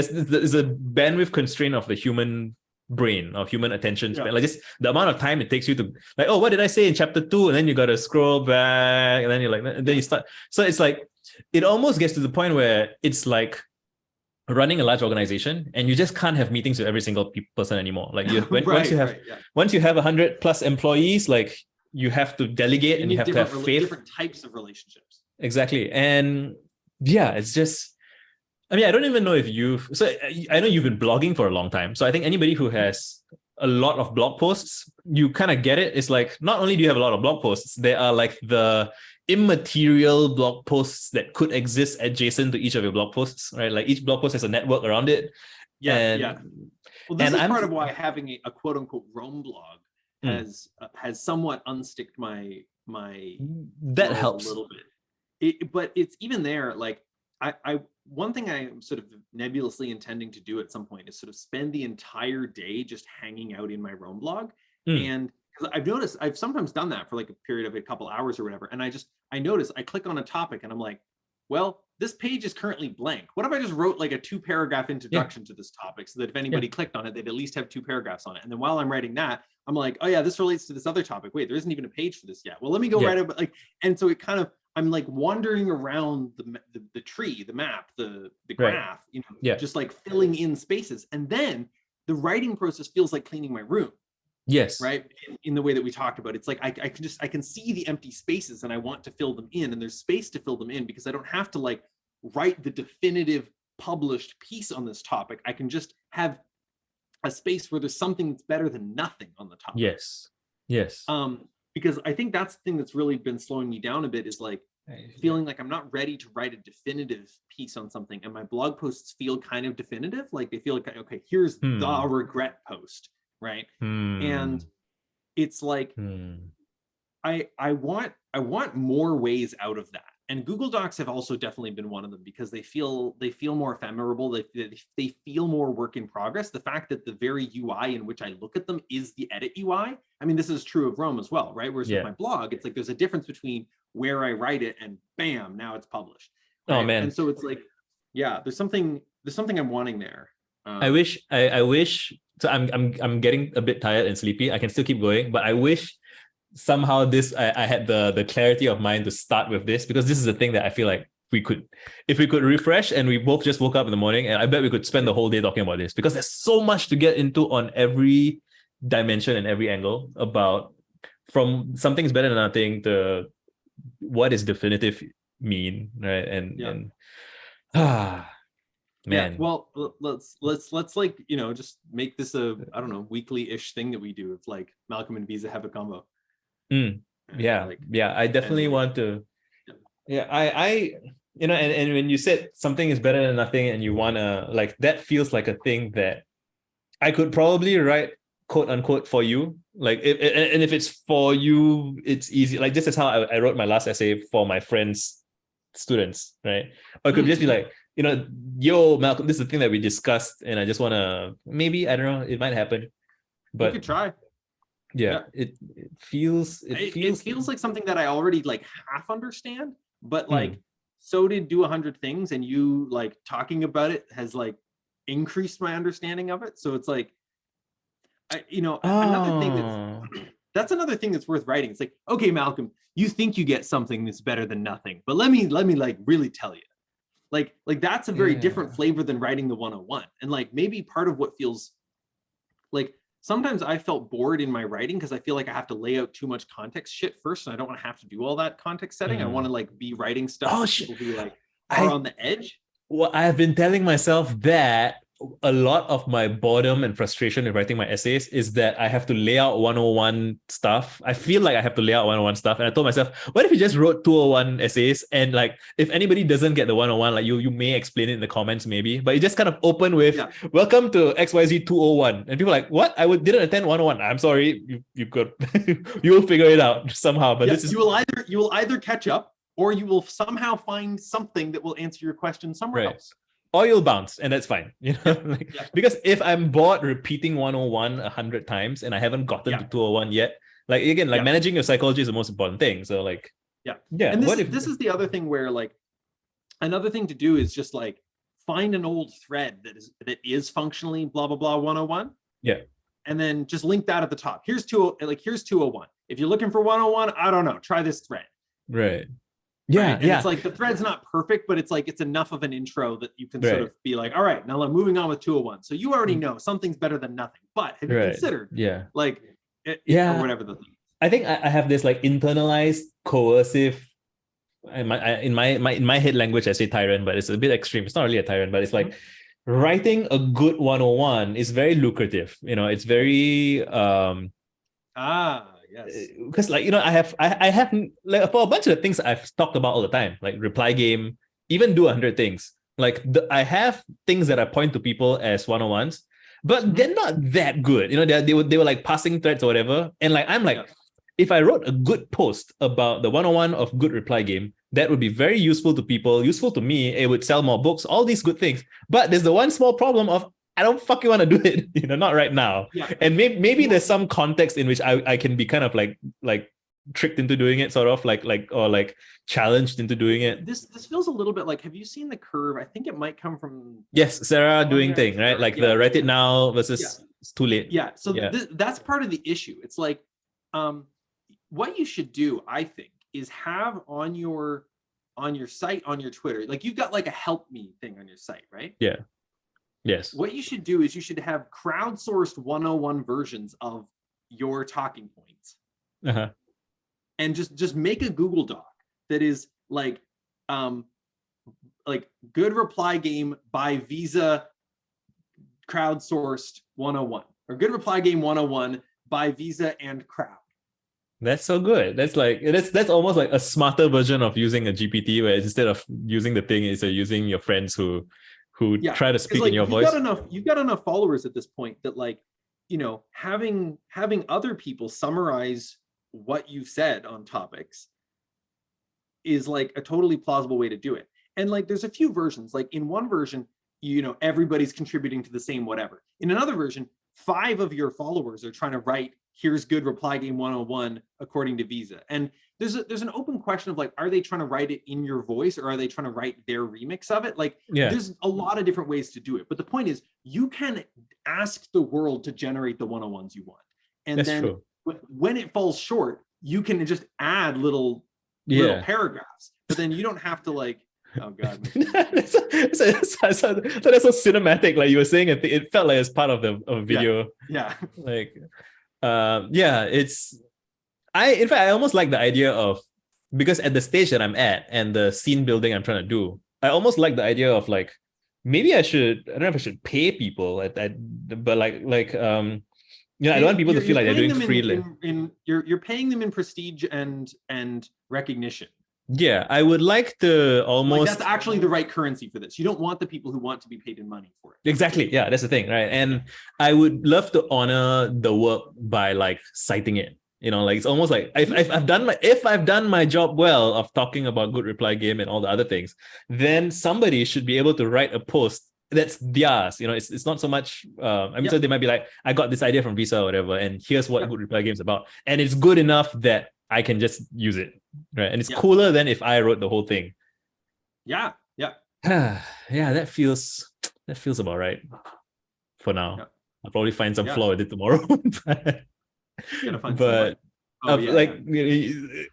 a bandwidth constraint of the human brain, of human attention span. Like just the amount of time it takes you to like, oh, what did I say in chapter 2? And then you got to scroll back, and then you're like, and then you start. So it's like, it almost gets to the point where it's like running a large organization, and you just can't have meetings with every single person anymore. Like once you have 100+ employees, like you have to delegate, and you have to have faith. Different types of relationships. Exactly. And it's just, I mean, I don't even know if I know you've been blogging for a long time. So I think anybody who has a lot of blog posts, you kind of get it. It's like, not only do you have a lot of blog posts, there are like the immaterial blog posts that could exist adjacent to each of your blog posts, right? Like each blog post has a network around it. Well, this is part of why having a quote unquote Roam blog has somewhat unsticked my that helps a little bit. But it's even there, like I one thing I'm sort of nebulously intending to do at some point is sort of spend the entire day just hanging out in my Roam blog. And because I've noticed, I've sometimes done that for like a period of a couple hours or whatever, and I notice I click on a topic and I'm like, well, this page is currently blank. What if I just wrote like a 2-paragraph introduction to this topic, so that if anybody clicked on it, they'd at least have 2 paragraphs on it. And then while I'm writing that, I'm like, oh yeah, this relates to this other topic. Wait, there isn't even a page for this yet. Well, let me go write it. Like, and so it kind of, I'm like wandering around the tree, the map, the graph, just like filling in spaces. And then the writing process feels like cleaning my room. Yes. Right. In the way that we talked about, it's like I can see the empty spaces, and I want to fill them in, and there's space to fill them in, because I don't have to like write the definitive published piece on this topic. I can just have a space where there's something that's better than nothing on the topic. Yes. Because I think that's the thing that's really been slowing me down a bit, is like, feeling like I'm not ready to write a definitive piece on something, and my blog posts feel kind of definitive. Like they feel like, okay, here's the regret post, right? And it's like I want more ways out of that. And Google Docs have also definitely been one of them, because they feel more ephemeral. They feel more work in progress. The fact that the very UI in which I look at them is the edit UI. I mean, this is true of Roam as well, right? Whereas with my blog, it's like there's a difference between where I write it and bam, now it's published. Right? Oh man! And so it's like, yeah, there's something I'm wanting there. I wish. So I'm getting a bit tired and sleepy. I can still keep going, but I wish somehow I had the clarity of mind to start with this, because this is the thing that I feel like if we could refresh and we both just woke up in the morning, and I bet we could spend the whole day talking about this, because there's so much to get into on every dimension and every angle, about from something's better than nothing to what is definitive mean, right? And man. Yeah, well, let's like, just make this a, I don't know, weekly-ish thing that we do. It's like Malcolm and Visa have a combo. Yeah, I definitely want to. Yeah, I and when you said something is better than nothing, and you wanna, like, that feels like a thing that I could probably write, quote unquote, for you. Like, if it's for you, it's easy. Like, this is how I wrote my last essay for my friends' students, right? Or it could just be like, yo, Malcolm, this is the thing that we discussed, and I just wanna, maybe, I don't know, it might happen, but you could try. Yeah. It feels like something that I already like half understand, but like so did Do 100 Things, and you like talking about it has increased my understanding of it. So it's like, another thing that's another thing that's worth writing. It's like, okay, Malcolm, you think you get something that's better than nothing, but let me like really tell you, like that's a very different flavor than writing the 101. And like, maybe part of what feels like, sometimes I felt bored in my writing because I feel like I have to lay out too much context shit first, and I don't want to have to do all that context setting. I want to like be writing stuff for people who like are on the edge. Well, I've been telling myself that a lot of my boredom and frustration in writing my essays is that I have to lay out 101 stuff. I feel like I have to lay out 101 stuff. And I told myself, what if you just wrote 201 essays? And like, if anybody doesn't get the 101, like you may explain it in the comments maybe, but you just kind of open with, welcome to XYZ 201. And people are like, what? Didn't attend 101. I'm sorry. You could, you will figure it out somehow. But this is... You will either catch up, or you will somehow find something that will answer your question somewhere else. Or you'll bounce, and that's fine, because if I'm bored repeating 101 100 times and I haven't gotten to 201 yet, like, again, like, managing your psychology is the most important thing. So like, and this is the other thing where, like, another thing to do is just like find an old thread that is functionally blah blah blah 101, and then just link that at the top. Here's 201. If you're looking for 101, I don't know, try this thread. Right. It's like the thread's not perfect, but it's like it's enough of an intro that you can sort of be like, all right, now I'm moving on with 201. So you already know something's better than nothing, but have you considered like or whatever the thing is. I think I have this like internalized coercive, in my head language I say tyrant, but it's a bit extreme. It's not really a tyrant, but it's like writing a good 101 is very lucrative. It's very yes, because like I have like, for a bunch of the things I've talked about all the time, like Reply Game, even Do 100 Things, like I have things that I point to people as 101s, but they're not that good. They were like passing threads or whatever, and like I'm like, if I wrote a good post about the 101 of good Reply Game, that would be very useful to people, useful to me. It would sell more books, all these good things. But there's the one small problem of I don't fucking want to do it, not right now. And maybe there's some context in which I can be kind of like tricked into doing it, sort of like challenged into doing it. This feels a little bit like, have you seen The Curve? I think it might come from Sarah doing thing, right? Like the write it now versus it's too late. So that's part of the issue. It's like, what you should do, I think, is have on your site, on your Twitter, like you've got like a help me thing on your site, right? Yes. What you should do is you should have crowdsourced 101 versions of your talking points. And just make a Google Doc that is like good Reply Game by Visa crowdsourced 101, or good Reply Game 101 by Visa and Crowd. That's so good. That's like that's almost like a smarter version of using a GPT, where instead of using the thing, is using your friends who try to speak in your voice. You've got enough followers at this point that, like, you know, having other people summarize what you said on topics is like a totally plausible way to do it. And like there's a few versions. Like in one version, you know, everybody's contributing to the same whatever. In another version, 5 of your followers are trying to write, here's good reply game 101 according to Visa. And there's an open question of like, are they trying to write it in your voice, or are they trying to write their remix of it? Like, there's a lot of different ways to do it. But the point is, you can ask the world to generate the 101s you want. And that's then true. When it falls short, you can just add little paragraphs. But then you don't have to like, oh god. That's so cinematic. Like you were saying, it felt like it's part of the video. Yeah. Like, in fact, I almost like the idea of, because at the stage that I'm at and the scene building I'm trying to do, I almost like the idea of like, maybe I don't know if I should pay people but I don't want people to feel like they're doing freely. You're paying them in prestige and recognition. Yeah, I would like to almost... Like that's actually the right currency for this. You don't want the people who want to be paid in money for it. Exactly. Yeah, that's the thing, right? And I would love to honor the work by like citing it. You know, like it's almost like if I've done my job well of talking about Good Reply Game and all the other things, then somebody should be able to write a post that's theirs. You know, it's not so much. So they might be like, I got this idea from Visa or whatever, and here's what Good Reply Game is about, and it's good enough that I can just use it, right? And it's cooler than if I wrote the whole thing. Yeah. That feels about right for now. Yeah. I'll probably find some flaw with it tomorrow. But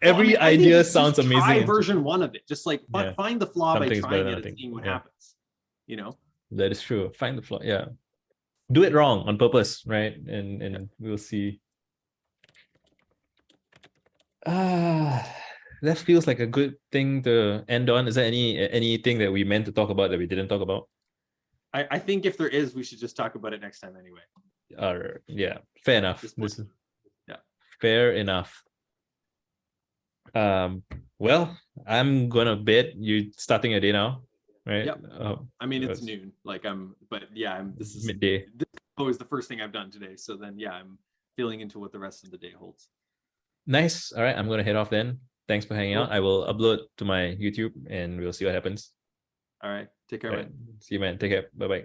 every idea sounds amazing. Try version 1 of it. Just like find the flaw by trying it and seeing what happens. You know, that is true. Find the flaw. Yeah, do it wrong on purpose, right? And we'll see. That feels like a good thing to end on. Is there anything that we meant to talk about that we didn't talk about? I think if there is, we should just talk about it next time anyway. Fair enough. Fair enough. Well, I'm gonna bed. You starting your day now, right? Yep. I mean, it's noon. Like this is midday. This is always the first thing I've done today. So then, I'm feeling into what the rest of the day holds. Nice. All right, I'm gonna head off then. Thanks for hanging out. I will upload to my YouTube and we'll see what happens. All right. Take care, man. See you, man. Take care. Bye-bye.